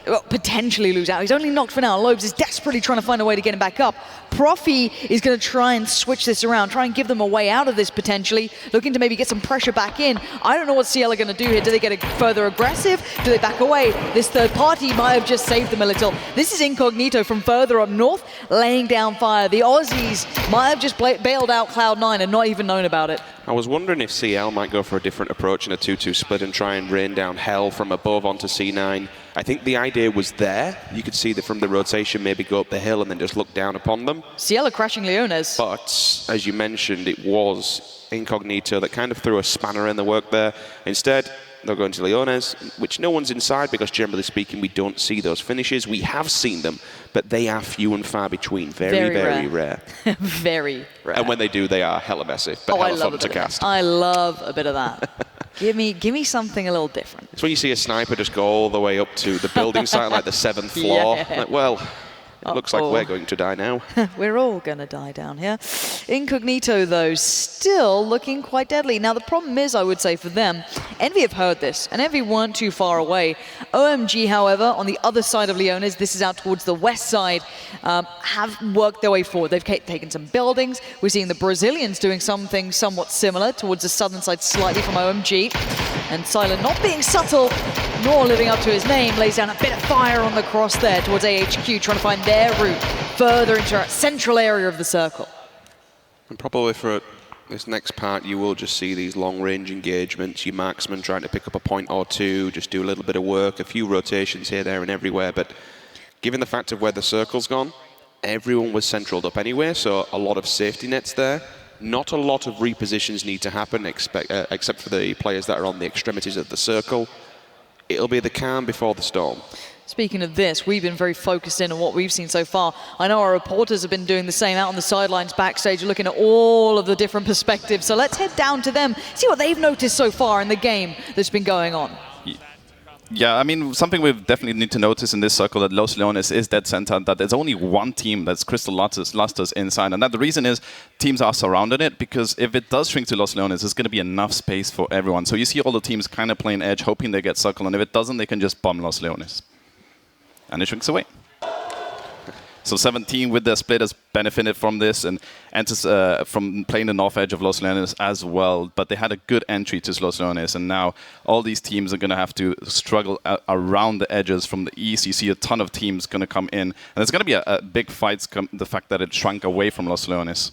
well, potentially lose out. He's only knocked for now. Lobes is desperately trying to find a way to get him back up. Profi is going to try and switch this around, try and give them a way out of this potentially, looking to maybe get some pressure back in. I don't know what CL are going to do here. Do they get further aggressive? Do they back away? This third party might have just saved them a little. This is Incognito from further up north, laying down fire. The Aussies might have just bailed out Cloud9 and not even known about it. I was wondering if CL might go for a different approach in a 2-2 split and try and rain down hell from above onto C9. I think the idea was there. You could see that from the rotation, maybe go up the hill and then just look down upon them. CL are crashing Leones. But, as you mentioned, it was Incognito that kind of threw a spanner in the work there. Instead, they're going to Leones, which no one's inside, because generally speaking, we don't see those finishes. We have seen them, but they are few and far between. Very rare. Very rare. And when they do, they are hella messy, but hella fun to cast. I love a bit of that. Give me something a little different. It's when you see a sniper just go all the way up to the building site, like the 7th floor. Yeah. Like, well, it looks like we're going to die now. We're all going to die down here. Incognito, though, still looking quite deadly. Now, the problem is, I would say, for them, Envy have heard this, and Envy weren't too far away. OMG, however, on the other side of Leones, this is out towards the west side, have worked their way forward. They've taken some buildings. We're seeing the Brazilians doing something somewhat similar towards the southern side, slightly from OMG. And Silent, not being subtle, nor living up to his name, lays down a bit of fire on the cross there towards AHQ, trying to find their route further into a central area of the circle. And probably for this next part, you will just see these long-range engagements, your marksman trying to pick up a point or two, just do a little bit of work, a few rotations here, there, and everywhere. But given the fact of where the circle's gone, everyone was centraled up anyway, so a lot of safety nets there. Not a lot of repositions need to happen, except for the players that are on the extremities of the circle. It'll be the calm before the storm. Speaking of this, we've been very focused in on what we've seen so far. I know our reporters have been doing the same out on the sidelines backstage, looking at all of the different perspectives. So let's head down to them, see what they've noticed so far in the game that's been going on. Yeah, I mean, something we definitely need to notice in this circle at Los Leones is dead center, that there's only one team that's Crystal Lusters inside. And that the reason is teams are surrounding it, because if it does shrink to Los Leones, there's going to be enough space for everyone. So you see all the teams kind of playing edge, hoping they get circle. And if it doesn't, they can just bomb Los Leones. And it shrinks away. So 17 with their split has benefited from this and enters from playing the north edge of Los Leones as well. But they had a good entry to Los Leones, and now all these teams are going to have to struggle around the edges from the east. You see a ton of teams going to come in, and there's going to be a big fight, the fact that it shrunk away from Los Leones.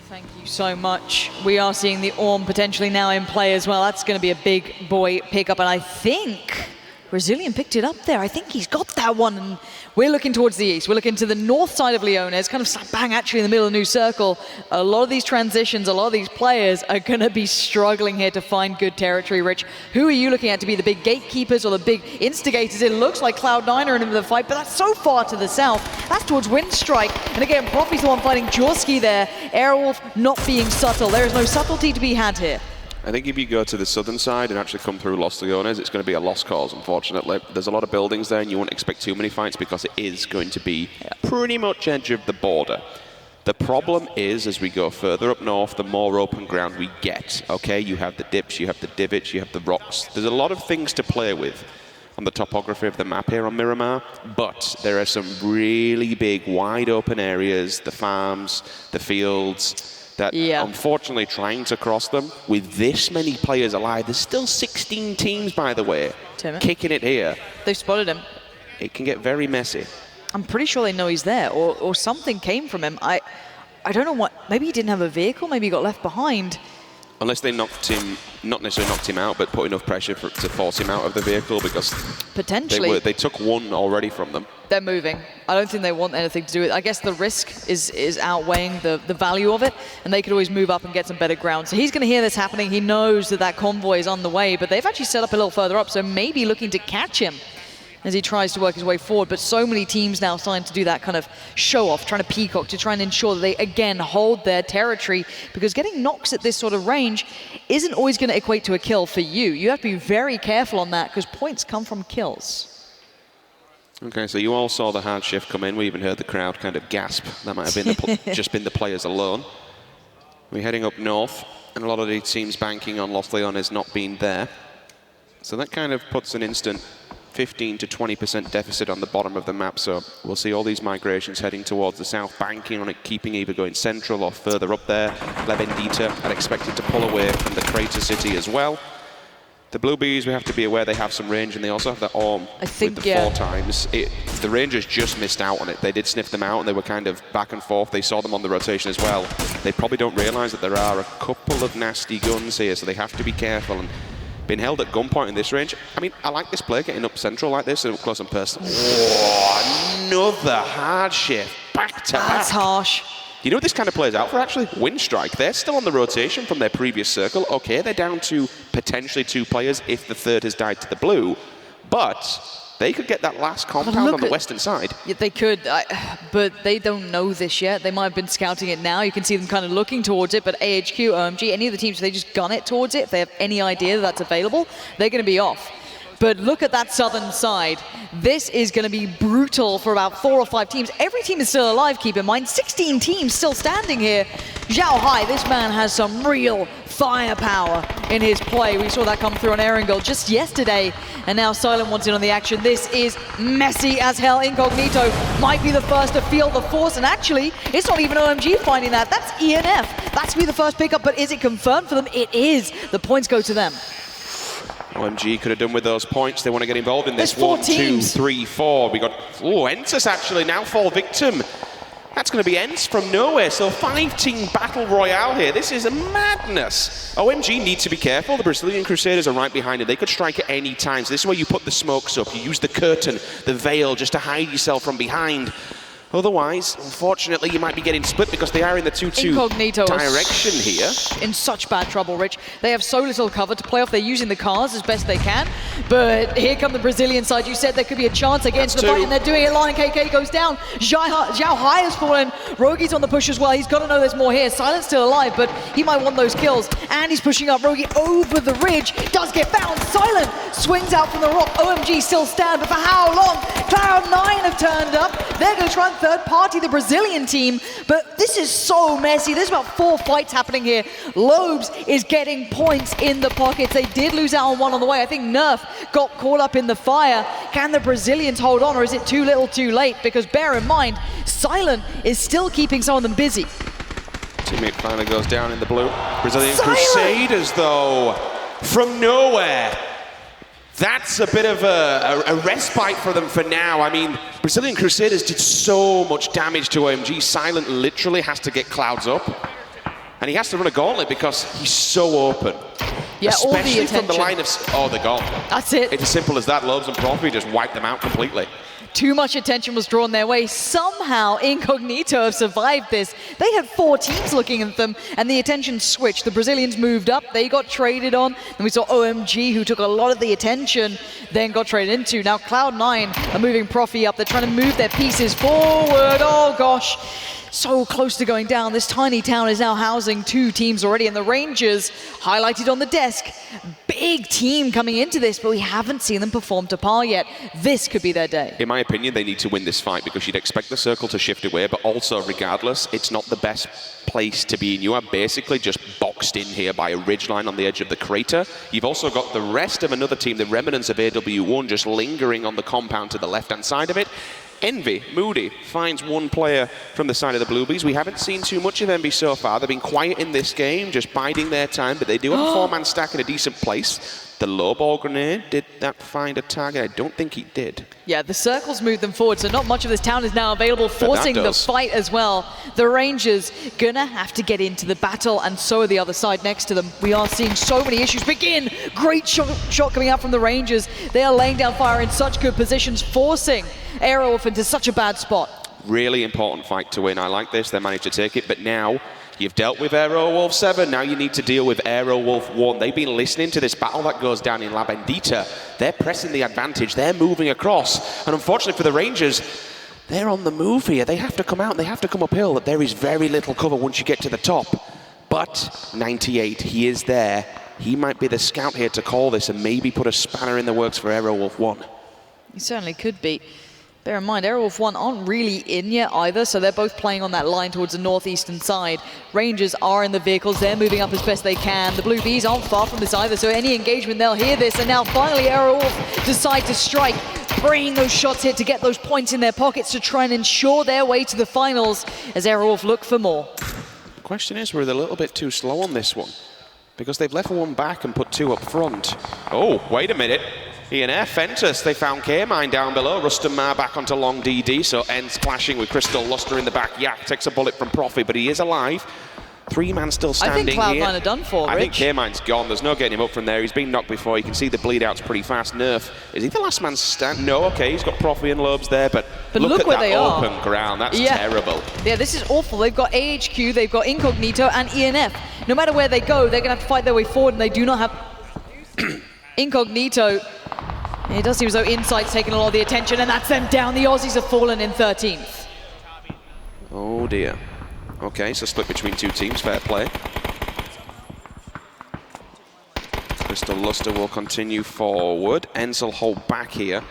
Thank you so much. We are seeing the Orm potentially now in play as well. That's going to be a big boy pickup, and I think Brazilian picked it up there. I think he's got that one. And we're looking towards the east. We're looking to the north side of Leones, kind of slap bang actually in the middle of the new circle. A lot of these transitions, a lot of these players are going to be struggling here to find good territory. Rich, who are you looking at to be the big gatekeepers or the big instigators? It looks like Cloud9 are in the fight, but that's so far to the south. That's towards Windstrike. And again, Profi's the one fighting Jorski there. Airwolf not being subtle. There is no subtlety to be had here. I think if you go to the southern side and actually come through Los Leones, it's going to be a lost cause, unfortunately. There's a lot of buildings there, and you won't expect too many fights because it is going to be pretty much edge of the border. The problem is, as we go further up north, the more open ground we get, okay? You have the dips, you have the divots, you have the rocks. There's a lot of things to play with on the topography of the map here on Miramar, but there are some really big, wide open areas, the farms, the fields, that unfortunately trying to cross them with this many players alive. There's still 16 teams, by the way, kicking it here. They've spotted him. It can get very messy. I'm pretty sure they know he's there, or something came from him. I don't know what, maybe he didn't have a vehicle, maybe he got left behind. Unless they knocked him, not necessarily knocked him out, but put enough pressure to force him out of the vehicle, because potentially they took one already from them. They're moving. I don't think they want anything to do with it. I guess the risk is outweighing the value of it, and they could always move up and get some better ground. So he's going to hear this happening. He knows that that convoy is on the way, but they've actually set up a little further up, so maybe looking to catch him as he tries to work his way forward. But so many teams now starting to do that kind of show-off, trying to peacock, to try and ensure that they, again, hold their territory, because getting knocks at this sort of range isn't always going to equate to a kill for you. You have to be very careful on that, because points come from kills. Okay, so you all saw the hard shift come in. We even heard the crowd kind of gasp. That might have been just been the players alone. We're heading up north, and a lot of the teams banking on Lost Leon has not been there. So that kind of puts an instant 15 to 20% deficit on the bottom of the map. So we'll see all these migrations heading towards the south, banking on it, keeping either going central or further up there. Levendita are expected to pull away from the crater city as well. The Bluebees, we have to be aware they have some range, and they also have the Orm with the 4 times. The Rangers just missed out on it. They did sniff them out, and they were kind of back and forth. They saw them on the rotation as well. They probably don't realize that there are a couple of nasty guns here, so they have to be careful. And being held at gunpoint in this range, I mean, I like this play, getting up central like this and up close and personal. Oh, another hard shift, back to back. That's harsh. You know what this kind of plays out for, actually? Windstrike. They're still on the rotation from their previous circle. Okay, they're down to potentially 2 players if the third has died to the blue, but they could get that last compound on the western side. Yeah, they could, but they don't know this yet. They might have been scouting it now. You can see them kind of looking towards it, but AHQ, OMG, any of the teams, if they just gun it towards it, if they have any idea that that's available, they're going to be off. But look at that southern side. This is going to be brutal for about 4 or 5 teams. Every team is still alive, keep in mind. 16 teams still standing here. Zhao Hai, this man has some real firepower in his play. We saw that come through on Erangel just yesterday, and now Silent wants in on the action. This is messy as hell. Incognito might be the first to feel the force, and actually, it's not even OMG finding that. That's ENF. That's to be the first pickup, but is it confirmed for them? It is. The points go to them. OMG could have done with those points. They want to get involved in this. There's 4 1, teams. 2, 3, 4. We got, Entus actually now fall victim. That's going to be Ents from nowhere. So 5-team battle royale here. This is a madness. OMG need to be careful. The Brazilian Crusaders are right behind it. They could strike at any time. So this is where you put the smokes up. You use the curtain, the veil, just to hide yourself from behind. Otherwise, unfortunately, you might be getting split because they are in the 2-2 direction here. In such bad trouble, Rich. They have so little cover to play off. They're using the cars as best they can. But here come the Brazilian side. You said there could be a chance against the fight, and they're doing it. Lion KK goes down. Zhao Hai has fallen. Rogi's on the push as well. He's got to know there's more here. Silent's still alive, but he might want those kills. And he's pushing up Rogi over the ridge. Does get found. Silent swings out from the rock. OMG still stand, but for how long? Cloud9 have turned up. They're going to try and third party the Brazilian team, but this is so messy. There's about 4 fights happening here. Lobes is getting points in the pockets. They did lose out on one on the way. I think Nerf got caught up in the fire. Can the Brazilians hold on, or is it too little too late? Because bear in mind, Silent is still keeping some of them busy. Teammate finally goes down in the blue. Brazilian Crusaders, though, from nowhere. That's a bit of a respite for them for now. I mean, Brazilian Crusaders did so much damage to OMG. Silent literally has to get Clouds up. And he has to run a gauntlet because he's so open. Yeah, especially from the line of... Oh, they're gone. That's it. It's as simple as that. Lobes and Profi just wiped them out completely. Too much attention was drawn their way. Somehow, Incognito have survived this. They had 4 teams looking at them, and the attention switched. The Brazilians moved up. They got traded on. And we saw OMG, who took a lot of the attention, then got traded into. Now, Cloud9 are moving Profi up. They're trying to move their pieces forward. Oh, gosh. So close to going down. This tiny town is now housing 2 teams already, and the Rangers highlighted on the desk. Big team coming into this, but we haven't seen them perform to par yet. This could be their day. In my opinion, they need to win this fight because you'd expect the circle to shift away, but also, regardless, it's not the best place to be in. You are basically just boxed in here by a ridgeline on the edge of the crater. You've also got the rest of another team, the remnants of AW1, just lingering on the compound to the left-hand side of it. Envy, Moody, finds 1 player from the side of the Bluebees. We haven't seen too much of Envy so far. They've been quiet in this game, just biding their time, but they do have a 4-man stack in a decent place. the low ball grenade, did that find a target? I don't think he did. Yeah, the circles moved them forward, so not much of this town is now available, forcing the fight as well. The Rangers gonna have to get into the battle, and so are the other side next to them. We are seeing so many issues begin. Great shot coming out from the Rangers. They are laying down fire in such good positions, forcing Aerowolf into such a bad spot. Really important fight to win. I like this. They managed to take it, but now you've dealt with Aerowolf 7, now you need to deal with Aerowolf 1. They've been listening to this battle that goes down in La Bendita. They're pressing the advantage, they're moving across. And unfortunately for the Rangers, they're on the move here. They have to come out, they have to come uphill. There is very little cover once you get to the top. But 98, he is there. He might be the scout here to call this and maybe put a spanner in the works for Aerowolf 1. He certainly could be. Bear in mind, Aerowolf 1 aren't really in yet either, so they're both playing on that line towards the northeastern side. Rangers are in the vehicles, they're moving up as best they can. The Blue Bees aren't far from this either, so any engagement, they'll hear this. And now finally Aerowolf decide to strike, bringing those shots here to get those points in their pockets to try and ensure their way to the finals as Aerowolf look for more. The question is, we're a little bit too slow on this one, because they've left one back and put two up front. Oh, wait a minute. ENF, Ventus, they found K-Mine down below. Rustam Mar back onto long DD, so ends clashing with Crystal Luster in the back. Yak takes a bullet from Profi, but he is alive. 3-man still standing here. I think Cloud9 are done for, Rich. I think K-Mine's gone. There's no getting him up from there. He's been knocked before. You can see the bleed out's pretty fast. Nerf, is he the last man stand? No, okay, he's got Profi and Lobes there, but look at where that they open are. ground. That's terrible. Yeah, this is awful. They've got AHQ, they've got Incognito and ENF. No matter where they go, they're going to have to fight their way forward, and they do not have Incognito. It does seem as though Insight's taking a lot of the attention, and that's them down. The Aussies have fallen in 13th. Oh dear. Okay, so split between two teams, fair play. Crystal Luster will continue forward. Enz will hold back here.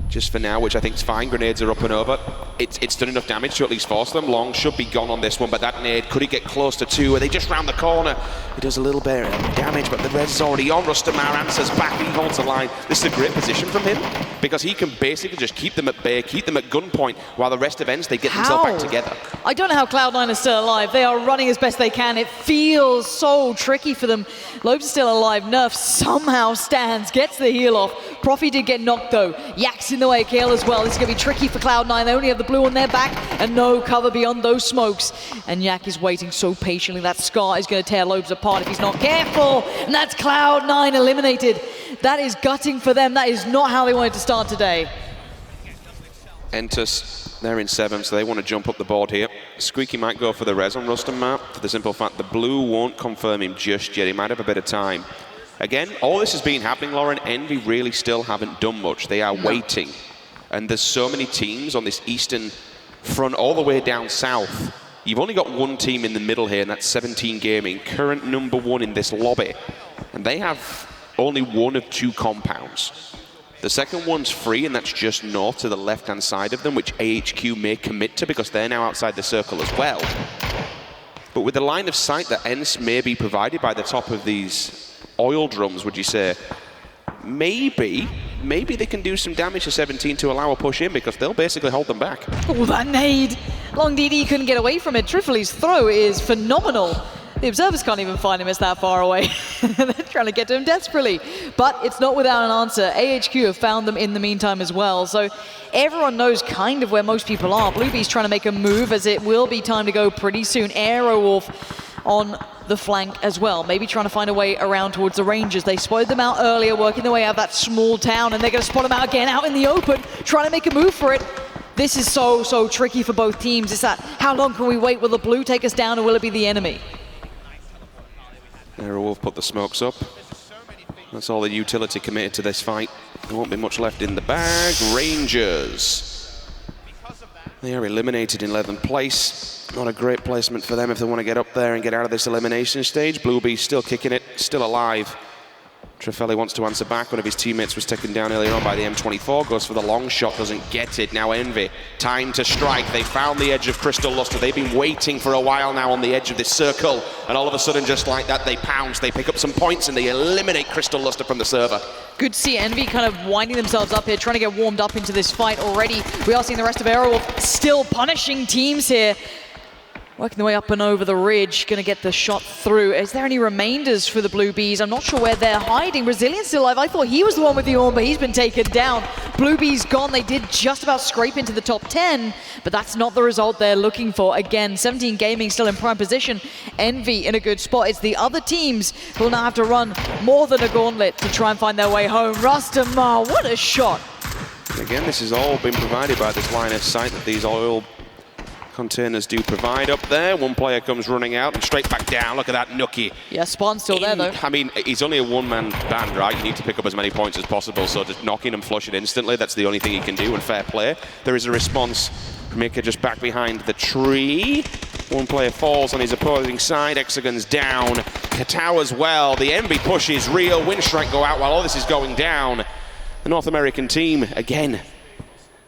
Just for now, which I think is fine. Grenades are up and over. It's done enough damage to at least force them. Long should be gone on this one, but that nade, could he get close to two? Are they just round the corner? It does a little bit of damage, but the res is already on. Rustamar answers back, he holds the line. This is a great position from him, because he can basically just keep them at bay, keep them at gunpoint, while the rest of Ents, they get themselves back together. I don't know how Cloud9 are still alive. They are running as best they can. It feels so tricky for them. Lobes is still alive. Nerf somehow stands, gets the heal off. Profi did get knocked though. Yak's in the way, Kale as well. This is going to be tricky for Cloud9. They only have the blue on their back and no cover beyond those smokes. And Yak is waiting so patiently. That Scar is going to tear Lobes apart if he's not careful. And that's Cloud9 eliminated. That is gutting for them. That is not how they wanted to start today. Entus, they're in 7, so they want to jump up the board here. Squeaky might go for the res on Rustam map, for the simple fact the blue won't confirm him just yet. He might have a bit of time. Again, all this has been happening, Lauren. Envy really still haven't done much. They are waiting. And there's so many teams on this eastern front all the way down south. You've only got one team in the middle here, and that's 17 Gaming, current #1 in this lobby. And they have only one of two compounds. The second one's free, and that's just north to the left-hand side of them, which AHQ may commit to because they're now outside the circle as well. But with the line of sight that Ents may be provided by the top of these oil drums, would you say, maybe they can do some damage to 17 to allow a push in, because they'll basically hold them back. Oh, that nade! Long DD couldn't get away from it. Trifoli's throw is phenomenal. The observers can't even find him, it's that far away. They're trying to get to him desperately. But it's not without an answer. AHQ have found them in the meantime as well. So everyone knows kind of where most people are. Bluebee's trying to make a move, as it will be time to go pretty soon. Aerowolf on the flank as well. Maybe trying to find a way around towards the Rangers. They spotted them out earlier, working their way out of that small town, and they're going to spot them out again, out in the open, trying to make a move for it. This is so tricky for both teams. It's that, how long can we wait? Will the blue take us down, or will it be the enemy? Aerowolf put the smokes up. That's all the utility committed to this fight. There won't be much left in the bag. Rangers. They are eliminated in 11th place. Not a great placement for them if they want to get up there and get out of this elimination stage. Bluebee's still kicking it, still alive. Trefeli wants to answer back. One of his teammates was taken down earlier on by the M24. Goes for the long shot, doesn't get it. Now Envy, time to strike. They found the edge of Crystal Luster. They've been waiting for a while now on the edge of this circle. And all of a sudden, just like that, they pounce. They pick up some points and they eliminate Crystal Luster from the server. Good to see Envy kind of winding themselves up here, trying to get warmed up into this fight already. We are seeing the rest of Aerowolf still punishing teams here. Working their way up and over the ridge, going to get the shot through. Is there any remainders for the Blue Bees? I'm not sure where they're hiding. Brazilian's still alive. I thought he was the one with the Orn, but he's been taken down. Blue Bees gone. They did just about scrape into the top 10, but that's not the result they're looking for. Again, 17 Gaming still in prime position. Envy in a good spot. It's the other teams who will now have to run more than a gauntlet to try and find their way home. Rastamar, what a shot. Again, this has all been provided by this line of sight that these oil containers do provide up there. One player comes running out and straight back down. Look at that nookie. Yeah, Spawn's still there though. I mean, he's only a one-man band, right? You need to pick up as many points as possible, so just knock in and flush it instantly. That's the only thing he can do, and fair play. There is a response. Mika just back behind the tree. One player falls on his opposing side. Hexagon's down. Katao as well. The Envy push is real. Windstrike go out while all this is going down. The North American team, again,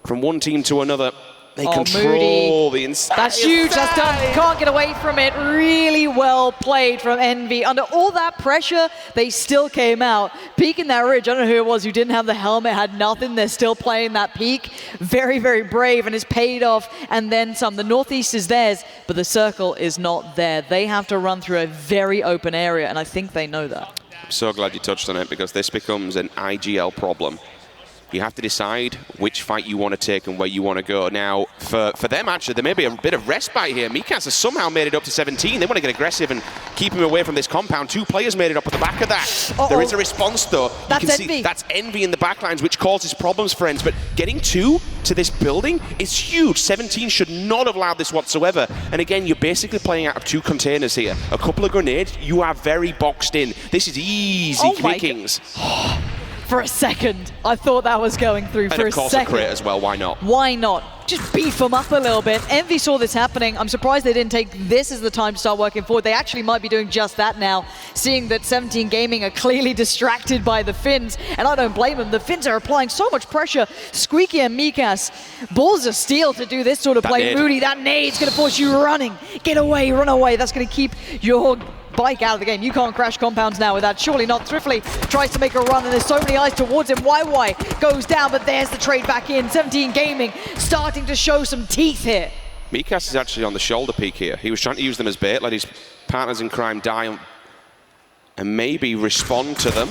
from one team to another, they control the inside. That's huge, that's done. Can't get away from it. Really well played from Envy. Under all that pressure, they still came out. Peeking that ridge, I don't know who it was who didn't have the helmet, had nothing. They're still playing that peak. Very, very brave, and it's paid off, and then some. The Northeast is theirs, but the circle is not there. They have to run through a very open area, and I think they know that. I'm so glad you touched on it, because this becomes an IGL problem. You have to decide which fight you want to take and where you want to go. Now, for them, actually, there may be a bit of respite here. Mikas has somehow made it up to 17. They want to get aggressive and keep him away from this compound. 2 players made it up at the back of that. There is a response, though. That's you can Envy. see that's Envy in the backlines, which causes problems, friends. But getting 2 to this building is huge. 17 should not have allowed this whatsoever. And again, you're basically playing out of 2 containers here. A couple of grenades, you are very boxed in. This is easy pickings. For a second, I thought that was going through. For a second. And of course a crit as well, why not? Why not? Just beef them up a little bit. Envy saw this happening. I'm surprised they didn't take this as the time to start working forward. They actually might be doing just that now, seeing that 17 Gaming are clearly distracted by the Finns, and I don't blame them. The Finns are applying so much pressure. Squeaky and Mikas, balls of steel to do this sort of play. Moody, that nade's going to force you running. Get away, run away. That's going to keep your bike out of the game. You can't crash compounds now with that. Surely not. Thriftly tries to make a run, and there's so many eyes towards him. YY goes down, but there's the trade back in. 17 Gaming starting to show some teeth here. Mikas is actually on the shoulder peak here. He was trying to use them as bait, let his partners in crime die and maybe respond to them.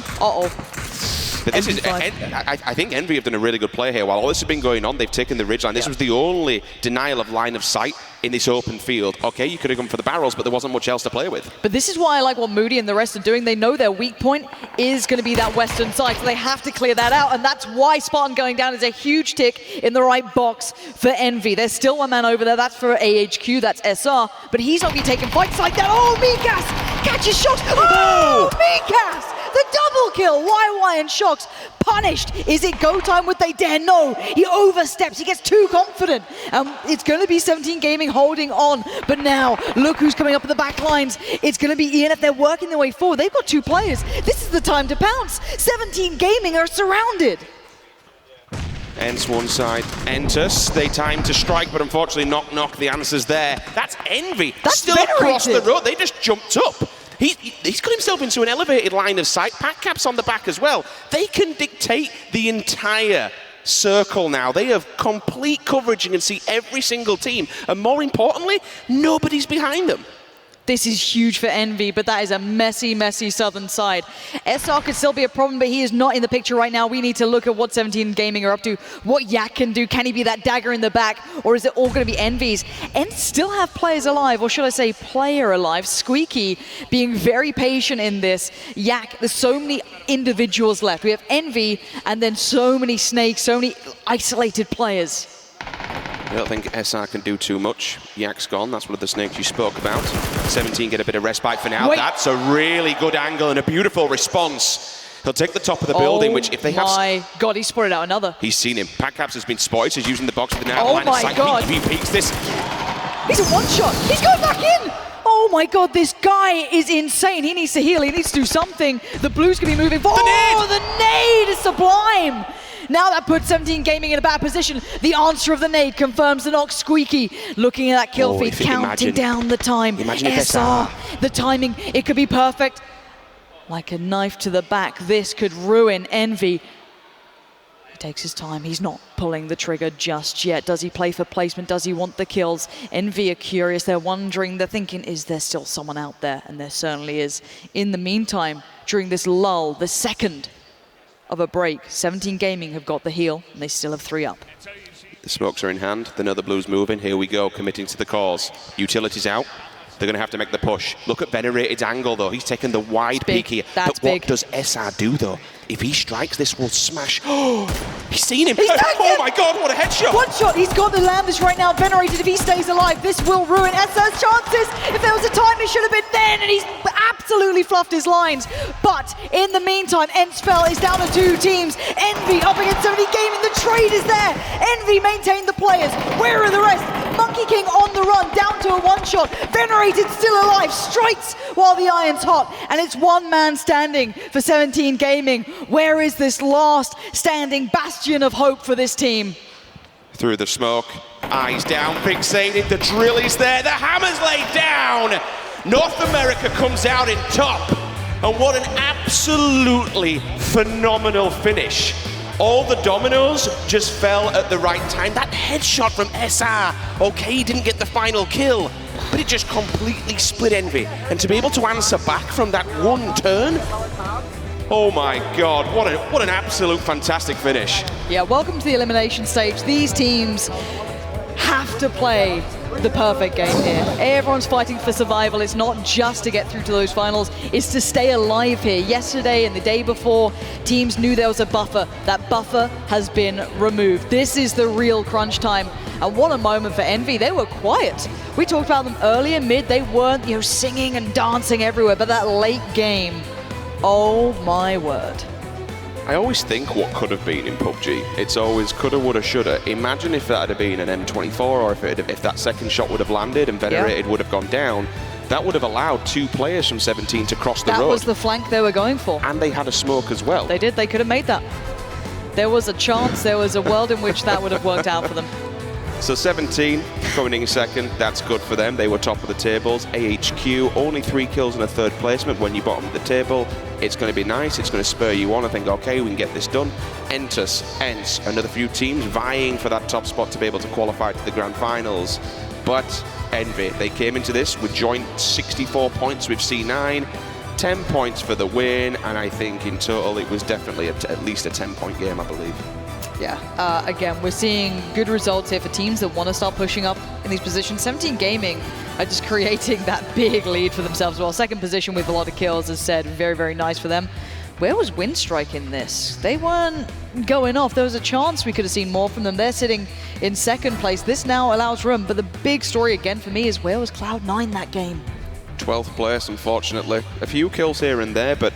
But this is, I think Envy have done a really good play here. While all this has been going on, they've taken the ridgeline. This was the only denial of line of sight in this open field. Okay, you could have gone for the barrels, but there wasn't much else to play with. But this is why I like what Moody and the rest are doing. They know their weak point is going to be that western side, so they have to clear that out, and that's why Spartan going down is a huge tick in the right box for Envy. There's still one man over there. That's for AHQ, that's SR, but he's not going to be taking fights like that. Oh, Mikas catches Shocks. Oh, Mikas! The double kill. YY and Shocks punished. Is it go time? Would they dare? No. He oversteps. He gets too confident. It's going to be 17 Gaming holding on. But now, look who's coming up in the back lines. It's going to be ENF. They're working their way forward. They've got 2 players. This is the time to pounce. 17 Gaming are surrounded. Ents one side, Entus, they time to strike, but unfortunately knock, the answer's there. That's Envy. That's still across the road. They just jumped up. He's got himself into an elevated line of sight. Pack Cap's on the back as well. They can dictate the entire circle now. They have complete coverage and can see every single team. And more importantly, nobody's behind them. This is huge for Envy, but that is a messy, messy southern side. SR could still be a problem, but he is not in the picture right now. We need to look at what 17 Gaming are up to, what Yak can do. Can he be that dagger in the back, or is it all going to be Envy's? Ents still have players alive, or should I say player alive. Squeaky being very patient in this. Yak, there's so many individuals left. We have Envy, and then so many snakes, so many isolated players. I don't think SR can do too much. Yak's gone. That's one of the snakes you spoke about. 17 get a bit of respite for now. That's a really good angle and a beautiful response. He'll take the top of the building, which if they have... Oh my God, he spotted out another. He's seen him. Packcaps has been spotted. He's using the box with the now. Oh my God. If he peeks this... He's a one-shot. He's going back in. Oh my God, this guy is insane. He needs to heal. He needs to do something. The Blues can be moving forward. Oh, the nade is sublime. Now that puts 17 Gaming in a bad position. The answer of the nade confirms the knock. Squeaky looking at that kill feed, counting down the time. SR, the timing, it could be perfect. Like a knife to the back, this could ruin Envy. takes his time. He's not pulling the trigger just yet. Does he play for placement? Does he want the kills? Envy are curious. They're wondering. They're thinking, is there still someone out there? And there certainly is. In the meantime, during this lull, the second of a break, 17 Gaming have got the heal, and they still have 3 up. The smokes are in hand. They know the blue's moving. Here we go, committing to the cause. Utilities out. They're going to have to make the push. Look at Venerated's angle, though. He's taken the wide peek here. That's but what big. does SR do, though? If he strikes, this will smash. Oh, he's seen him. He's Oh, my God, what a headshot. One shot. He's got to land this right now. Venerated, if he stays alive, this will ruin SR's chances. If there was a time, it should have been then, and he's absolutely fluffed his lines. But in the meantime, Enspel is down to 2 teams. Envy up against 70 Gaming. The trade is there. Envy maintain the players. Where are the rest? Monkey King on the run, down to a 1-shot. Venerated still alive, strikes while the iron's hot. And it's 1 man standing for 17 Gaming. Where is this last standing bastion of hope for this team? Through the smoke, eyes down, fixated, the drill is there, the hammer's laid down! North America comes out in top, and what an absolutely phenomenal finish. All the dominoes just fell at the right time. That headshot from SR, okay, he didn't get the final kill, but it just completely split Envy. And to be able to answer back from that one turn, oh my God, what an absolute fantastic finish. Yeah, welcome to the elimination stage. These teams have to play the perfect game here. Everyone's fighting for survival. It's not just to get through to those finals, it's to stay alive here. Yesterday and the day before, teams knew there was a buffer. That buffer has been removed. This is the real crunch time. And what a moment for Envy. They were quiet. We talked about them earlier, mid, they weren't, singing and dancing everywhere, but that late game, oh my word. I always think what could have been in PUBG. It's always coulda, woulda, shoulda. Imagine if that had been an M24, or if that second shot would have landed and Venerated would have gone down. That would have allowed 2 players from 17 to cross the road. That was the flank they were going for. And they had a smoke as well. They did. They could have made that. There was a chance. There was a world in which that would have worked out for them. So 17 coming in second, that's good for them. They were top of the tables. AHQ, only 3 kills and a 3rd placement when you bottom of the table. It's going to be nice, it's going to spur you on. I think, okay, we can get this done. Entus, Ents, another few teams vying for that top spot to be able to qualify to the grand finals. But Envy, they came into this with joint 64 points with C9, 10 points for the win, and I think in total it was definitely at least a 10-point game, I believe. Yeah, again, we're seeing good results here for teams that want to start pushing up in these positions. 17 Gaming are just creating that big lead for themselves. Well, 2nd position with a lot of kills, as said, very, very nice for them. Where was Windstrike in this? They weren't going off. There was a chance we could have seen more from them. They're sitting in 2nd place. This now allows room, but the big story again for me is where was Cloud9 that game? 12th place, unfortunately. A few kills here and there, but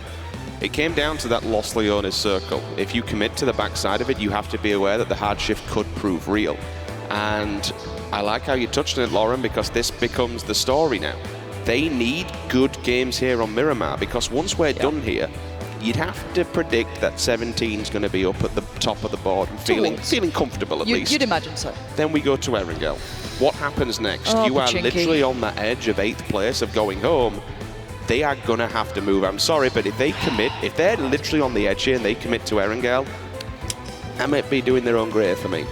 it came down to that Los Leones circle. If you commit to the backside of it, you have to be aware that the hard shift could prove real. And I like how you touched on it, Lauren, because this becomes the story now. They need good games here on Miramar, because once we're done here, you'd have to predict that 17's going to be up at the top of the board and feeling comfortable at least. You'd imagine so. Then we go to Erangel. What happens next? Oh, you are Pachinki. literally on the edge of 8th place of going home. They are going to have to move. I'm sorry, but if they commit, if they're literally on the edge here and they commit to Erangel, that might be doing their own grave for me.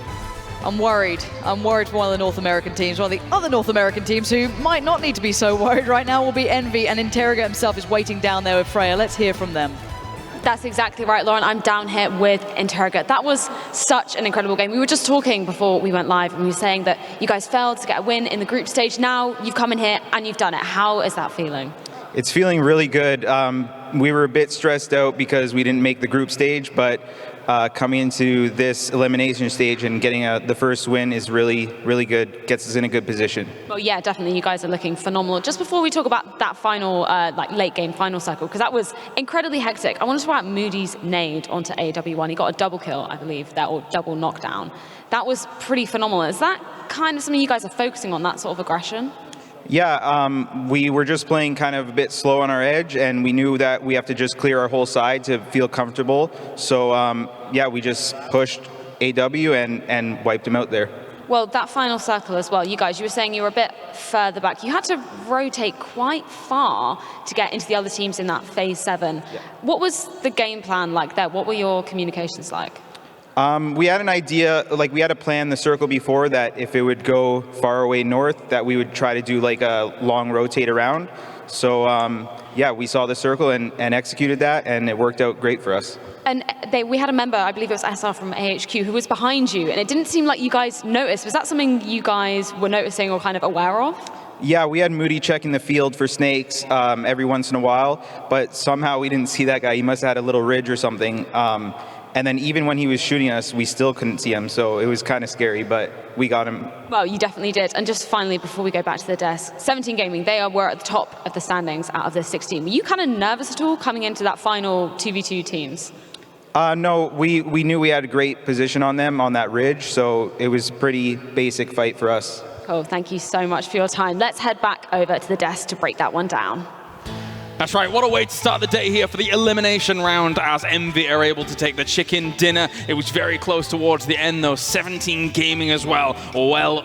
I'm worried. I'm worried for one of the North American teams. One of the other North American teams who might not need to be so worried right now will be Envy, and Interroga himself is waiting down there with Freya. Let's hear from them. That's exactly right, Lauren. I'm down here with Interroga. That was such an incredible game. We were just talking before we went live, and we were saying that you guys failed to get a win in the group stage. Now you've come in here and you've done it. How is that feeling? It's feeling really good. We were a bit stressed out because we didn't make the group stage, but coming into this elimination stage and getting the first win is really, really good. Gets us in a good position. Well, yeah, definitely. You guys are looking phenomenal. Just before we talk about that final, late game final cycle, because that was incredibly hectic, I want to talk about Moody's nade onto AW1. He got a double kill, I believe, or double knockdown. That was pretty phenomenal. Is that kind of something you guys are focusing on, that sort of aggression? Yeah, we were just playing kind of a bit slow on our edge, and we knew that we have to just clear our whole side to feel comfortable. So yeah, we just pushed AW and wiped him out there. Well, that final circle as well, you were saying you were a bit further back. You had to rotate quite far to get into the other teams in that phase 7. Yeah. What was the game plan like there? What were your communications like? We had an idea, like we had a plan the circle before that if it would go far away north, that we would try to do like a long rotate around. So yeah, we saw the circle and executed that, and it worked out great for us. And we had a member, I believe it was SR from AHQ, who was behind you, and it didn't seem like you guys noticed. Was that something you guys were noticing or kind of aware of? Yeah, we had Moody checking the field for snakes every once in a while, but somehow we didn't see that guy. He must have had a little ridge or something. And then even when he was shooting us, we still couldn't see him, so it was kind of scary, but we got him. Well, you definitely did. And just finally, before we go back to the desk, 17 Gaming, were at the top of the standings out of the 16. Were you kind of nervous at all coming into that final 2v2 teams? No, we knew we had a great position on them on that ridge, so it was a pretty basic fight for us. Cool, thank you so much for your time. Let's head back over to the desk to break that one down. That's right, what a way to start the day here for the elimination round as Envy are able to take the chicken dinner. It was very close towards the end though, 17 Gaming as well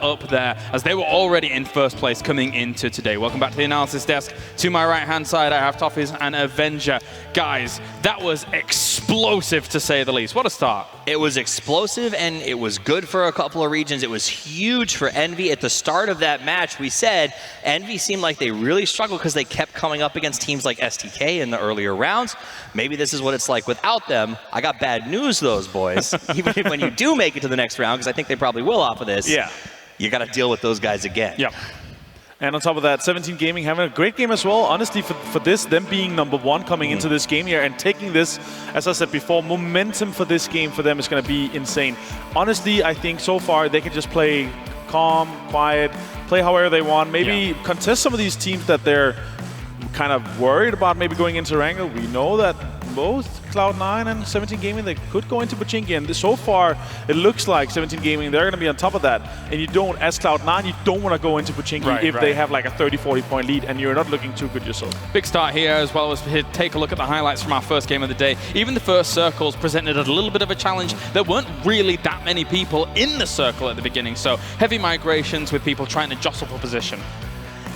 up there as they were already in first place coming into today. Welcome back to the analysis desk. To my right hand side I have Toffees and Avenger. Guys, that was explosive to say the least. What a start. It was explosive and it was good for a couple of regions. It was huge for Envy. At the start of that match, we said Envy seemed like they really struggled because they kept coming up against teams like STK in the earlier rounds. Maybe this is what it's like without them. I got bad news, those boys. Even if when you do make it to the next round, because I think they probably will off of this, you got to deal with those guys again. Yep. And on top of that, 17 Gaming having a great game as well. Honestly, for this, them being #1 coming into this game here and taking this, as I said before, momentum for this game for them is going to be insane. Honestly, I think so far they can just play calm, quiet, play however they want. Maybe contest some of these teams that they're kind of worried about maybe going into Wrangle. We know that both Cloud9 and 17 Gaming, they could go into Pochinki, and so far it looks like 17 Gaming, they're going to be on top of that. And you don't, as Cloud9, you don't want to go into Pochinki if they have like a 30-40 point lead and you're not looking too good yourself. Big start here as well as take a look at the highlights from our first game of the day. Even the first circles presented a little bit of a challenge. There weren't really that many people in the circle at the beginning, so heavy migrations with people trying to jostle for position.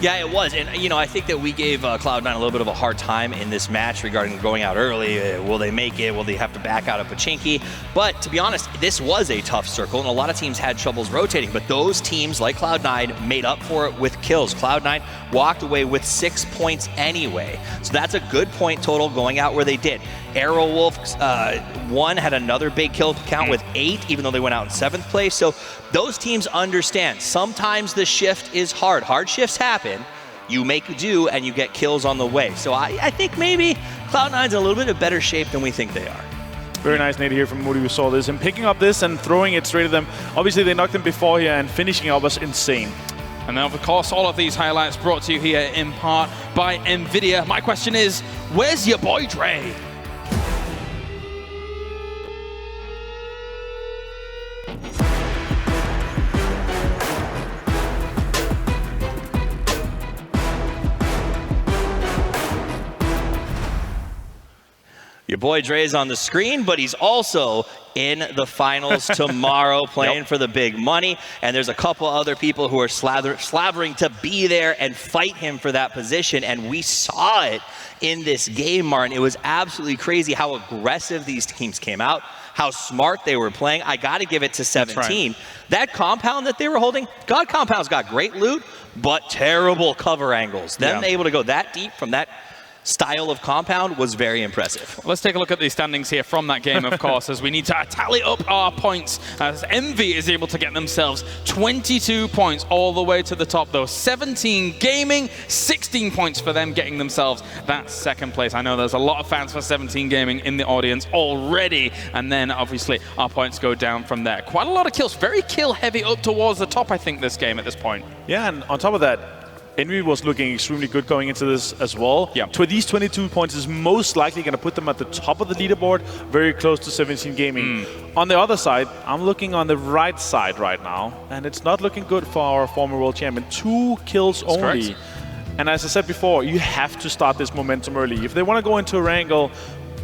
Yeah, it was. And, you know, I think that we gave Cloud9 a little bit of a hard time in this match regarding going out early. Will they make it? Will they have to back out of Pochinki? But to be honest, this was a tough circle, and a lot of teams had troubles rotating. But those teams, like Cloud9, made up for it with kills. Cloud9 walked away with 6 points anyway. So that's a good point total going out where they did. Arrowwolf, one had another big kill count with 8, even though they went out in 7th place. So those teams understand. Sometimes the shift is hard. Hard shifts happen. You make do, and you get kills on the way. So I think maybe Cloud9's in a little bit of better shape than we think they are. Very nice, Nate, here from Moody. We saw this. And picking up this and throwing it straight at them. Obviously, they knocked them before here, and finishing up was insane. And then, of course, all of these highlights brought to you here in part by NVIDIA. My question is, where's your boy Dre? Your boy Dre's on the screen, but he's also in the finals tomorrow playing for the big money. And there's a couple other people who are slavering to be there and fight him for that position. And we saw it in this game, Martin. It was absolutely crazy how aggressive these teams came out, how smart they were playing. I got to give it to 17. That compound that they were holding, God Compound's got great loot, but terrible cover angles. Them able to go that deep from that style of compound was very impressive. Let's take a look at the standings here from that game, of course, as we need to tally up our points as Envy is able to get themselves 22 points all the way to the top, though. 17 Gaming, 16 points for them, getting themselves that second place. I know there's a lot of fans for 17 Gaming in the audience already, and then obviously our points go down from there. Quite a lot of kills, very kill heavy up towards the top, I think, this game at this point. Yeah, and on top of that, Envy was looking extremely good going into this as well. Yeah. These 22 points is most likely going to put them at the top of the leaderboard, very close to 17 Gaming. On the other side, I'm looking on the right side right now, and it's not looking good for our former world champion. 2 kills only. Correct. And as I said before, you have to start this momentum early. If they want to go into a wrangle,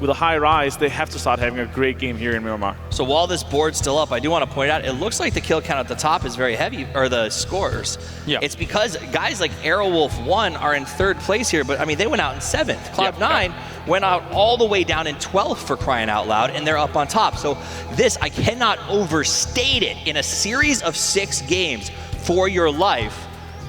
with a high rise, they have to start having a great game here in Miramar. So while this board's still up, I do want to point out, it looks like the kill count at the top is very heavy, or the scores. Yeah. It's because guys like Aerowolf 1 are in 3rd place here, but I mean, they went out in 7th. Cloud9 went out all the way down in 12th for crying out loud, and they're up on top. So this, I cannot overstate it. In a series of 6 games for your life,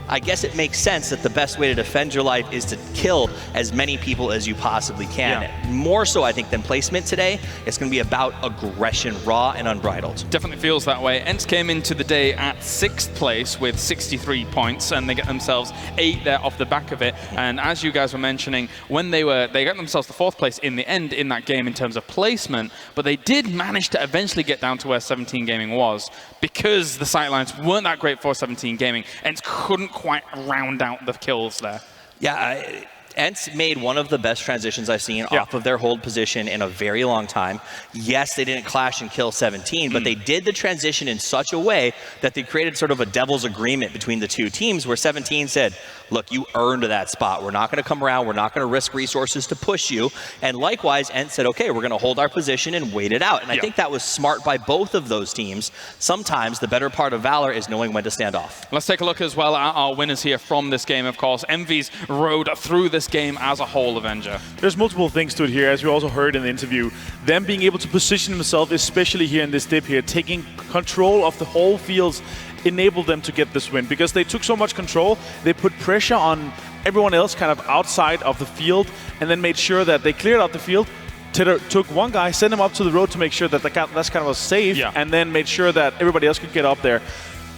I guess it makes sense that the best way to defend your life is to kill as many people as you possibly can. Yeah. More so, I think, than placement today. It's going to be about aggression, raw and unbridled. Definitely feels that way. Ents came into the day at 6th place with 63 points, and they get themselves 8 there off the back of it. And as you guys were mentioning, when they got themselves the 4th place in the end in that game in terms of placement, but they did manage to eventually get down to where 17 Gaming was because the sightlines weren't that great for 17 Gaming. Ents couldn't quite round out the kills there. Yeah, Ents made one of the best transitions I've seen off of their hold position in a very long time. Yes, they didn't clash and kill 17, but they did the transition in such a way that they created sort of a devil's agreement between the two teams where 17 said, look, you earned that spot. We're not going to come around. We're not going to risk resources to push you. And likewise, Ents said, okay, we're going to hold our position and wait it out. And I think that was smart by both of those teams. Sometimes the better part of Valor is knowing when to stand off. Let's take a look as well at our winners here from this game, of course. Envy's rode through this game as a whole, Avenger. There's multiple things to it here, as we also heard in the interview. Them being able to position themselves, especially here in this dip here, taking control of the whole fields, enabled them to get this win because they took so much control. They put pressure on everyone else kind of outside of the field and then made sure that they cleared out the field. Took one guy, sent him up to the road to make sure that that's kind of a safe, and then made sure that everybody else could get up there.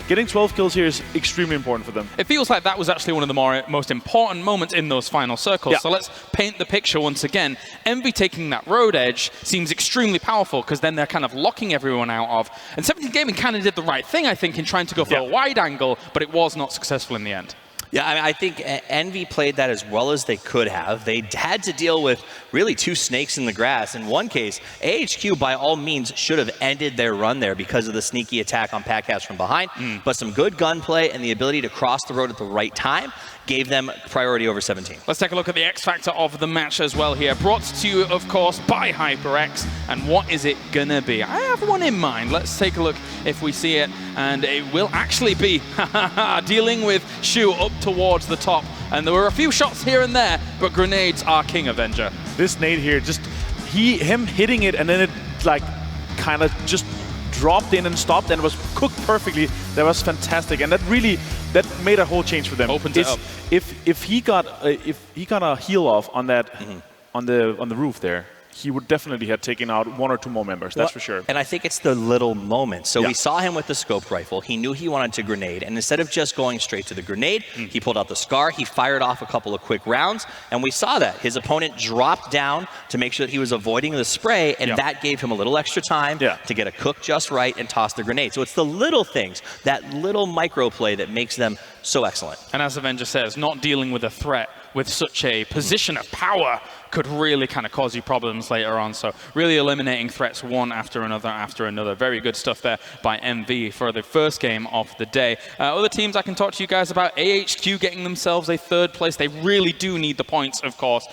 Getting 12 kills here is extremely important for them. It feels like that was actually one of the most important moments in those final circles. So let's paint the picture once again. Envy taking that road edge seems extremely powerful because then they're kind of locking everyone out of. And 17 Gaming kind of did the right thing, I think, in trying to go for a wide angle, but it was not successful in the end. Yeah, I mean, I think Envy played that as well as they could have. They had to deal with really 2 snakes in the grass. In one case, AHQ by all means should have ended their run there because of the sneaky attack on Packhouse from behind. But some good gunplay and the ability to cross the road at the right time gave them priority over 17. Let's take a look at the X factor of the match as well here. Brought to you, of course, by HyperX. And what is it gonna be? I have one in mind. Let's take a look if we see it. And it will actually be dealing with Shu up towards the top. And there were a few shots here and there, but grenades are king, Avenger. This nade here, just him hitting it and then it like kind of just dropped in and stopped and was cooked perfectly. That was fantastic, and that made a whole change for them. Opened it up. If he got a heal off on that on the roof there, he would definitely have taken out 1 or 2 more members, that's for sure. And I think it's the little moments. So we saw him with the scoped rifle. He knew he wanted to grenade, and instead of just going straight to the grenade, he pulled out the SCAR, he fired off a couple of quick rounds, and we saw that. His opponent dropped down to make sure that he was avoiding the spray, and that gave him a little extra time to get a cook just right and toss the grenade. So it's the little things, that little micro play that makes them so excellent. And as Avenger says, not dealing with a threat with such a position of power could really kind of cause you problems later on. So really eliminating threats one after another. Very good stuff there by MV for the first game of the day. Other teams I can talk to you guys about, AHQ getting themselves a 3rd place. They really do need the points, of course,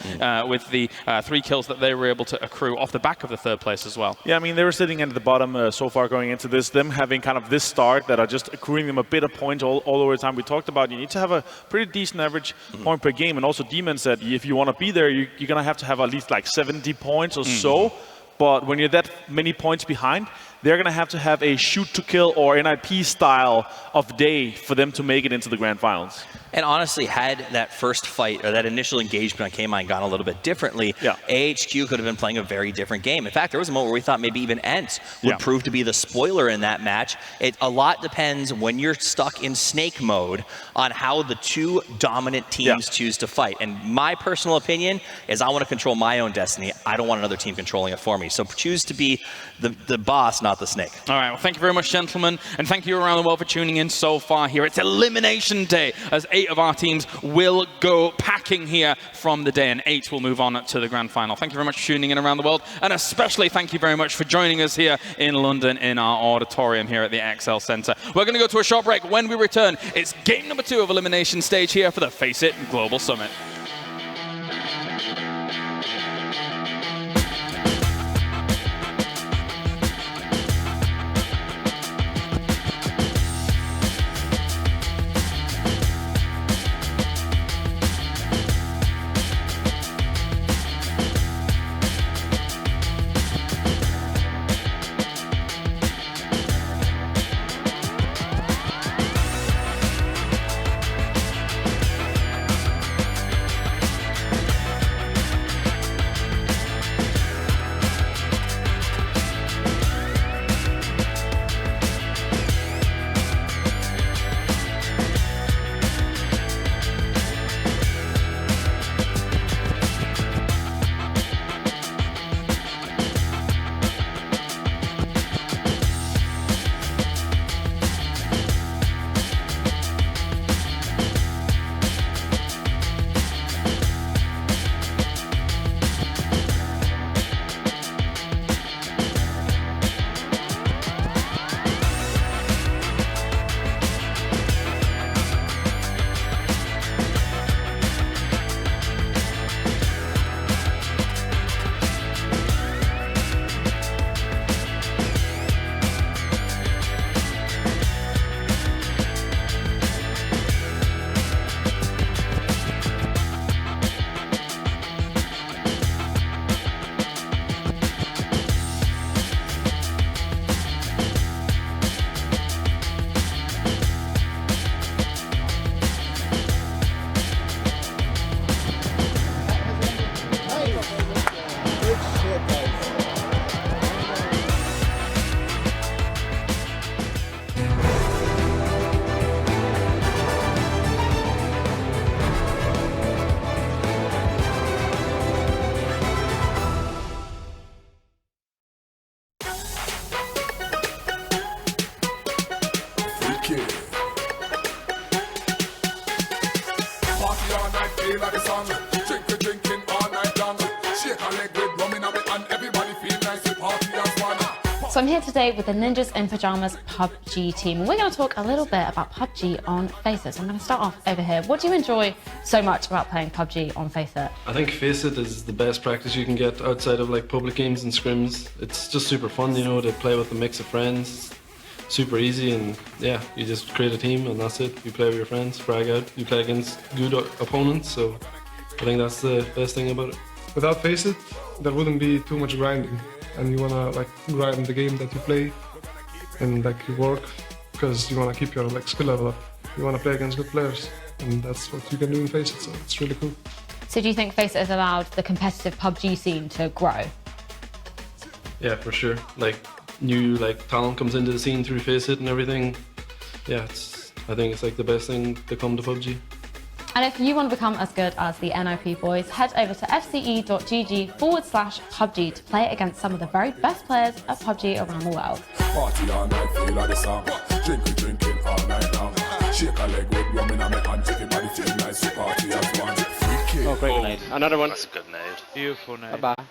with the 3 kills that they were able to accrue off the back of the 3rd place as well. Yeah, I mean, they were sitting at the bottom so far going into this, them having kind of this start that are just accruing them a bit of points all over the time. We talked about you need to have a pretty decent average point per game, and also Demon said if you want to be there, you're going to have at least like 70 points or so. But when you're that many points behind, they're going to have a shoot to kill or NIP style of day for them to make it into the grand finals. And honestly, had that first fight or that initial engagement on K-Mine gone a little bit differently, AHQ could have been playing a very different game. In fact, there was a moment where we thought maybe even Ents would prove to be the spoiler in that match. A lot depends when you're stuck in snake mode on how the 2 dominant teams choose to fight. And my personal opinion is I want to control my own destiny. I don't want another team controlling it for me. So choose to be the boss, not the snake. All right, well, thank you very much, gentlemen. And thank you around the world for tuning in so far here. It's Elimination Day, as 8 of our teams will go packing here from the day, and 8 will move on to the grand final. Thank you very much for tuning in around the world, and especially thank you very much for joining us here in London in our auditorium here at the XL Centre. We're going to go to a short break. When we return, it's game number 2 of Elimination Stage here for the FACEIT Global Summit. So I'm here today with the Ninjas in Pyjamas PUBG team. We're going to talk a little bit about PUBG on FACEIT. So I'm going to start off over here. What do you enjoy so much about playing PUBG on FACEIT? I think FACEIT is the best practice you can get outside of like public games and scrims. It's just super fun, you know, to play with a mix of friends. Super easy, and yeah, you just create a team and that's it. You play with your friends, frag out, you play against good opponents, so I think that's the best thing about it. Without FACEIT, there wouldn't be too much grinding, and you wanna like grind the game that you play and like you work, because you wanna keep your like skill level up. You wanna play against good players, and that's what you can do in FACEIT, so it's really cool. So do you think FACEIT has allowed the competitive PUBG scene to grow? Yeah, for sure. Like new like talent comes into the scene through FACEIT and everything. Yeah, I think it's like the best thing to come to PUBG. And if you want to become as good as the NOP boys, head over to fce.gg/PUBG to play against some of the very best players of PUBG around the world. Party all night, feel like the song. Drinking all night long. Shake a leg with rum in my hand, everybody feel nice, so party as one. Oh, great nade. Another one. That's a good nade. Beautiful nade. Bye-bye.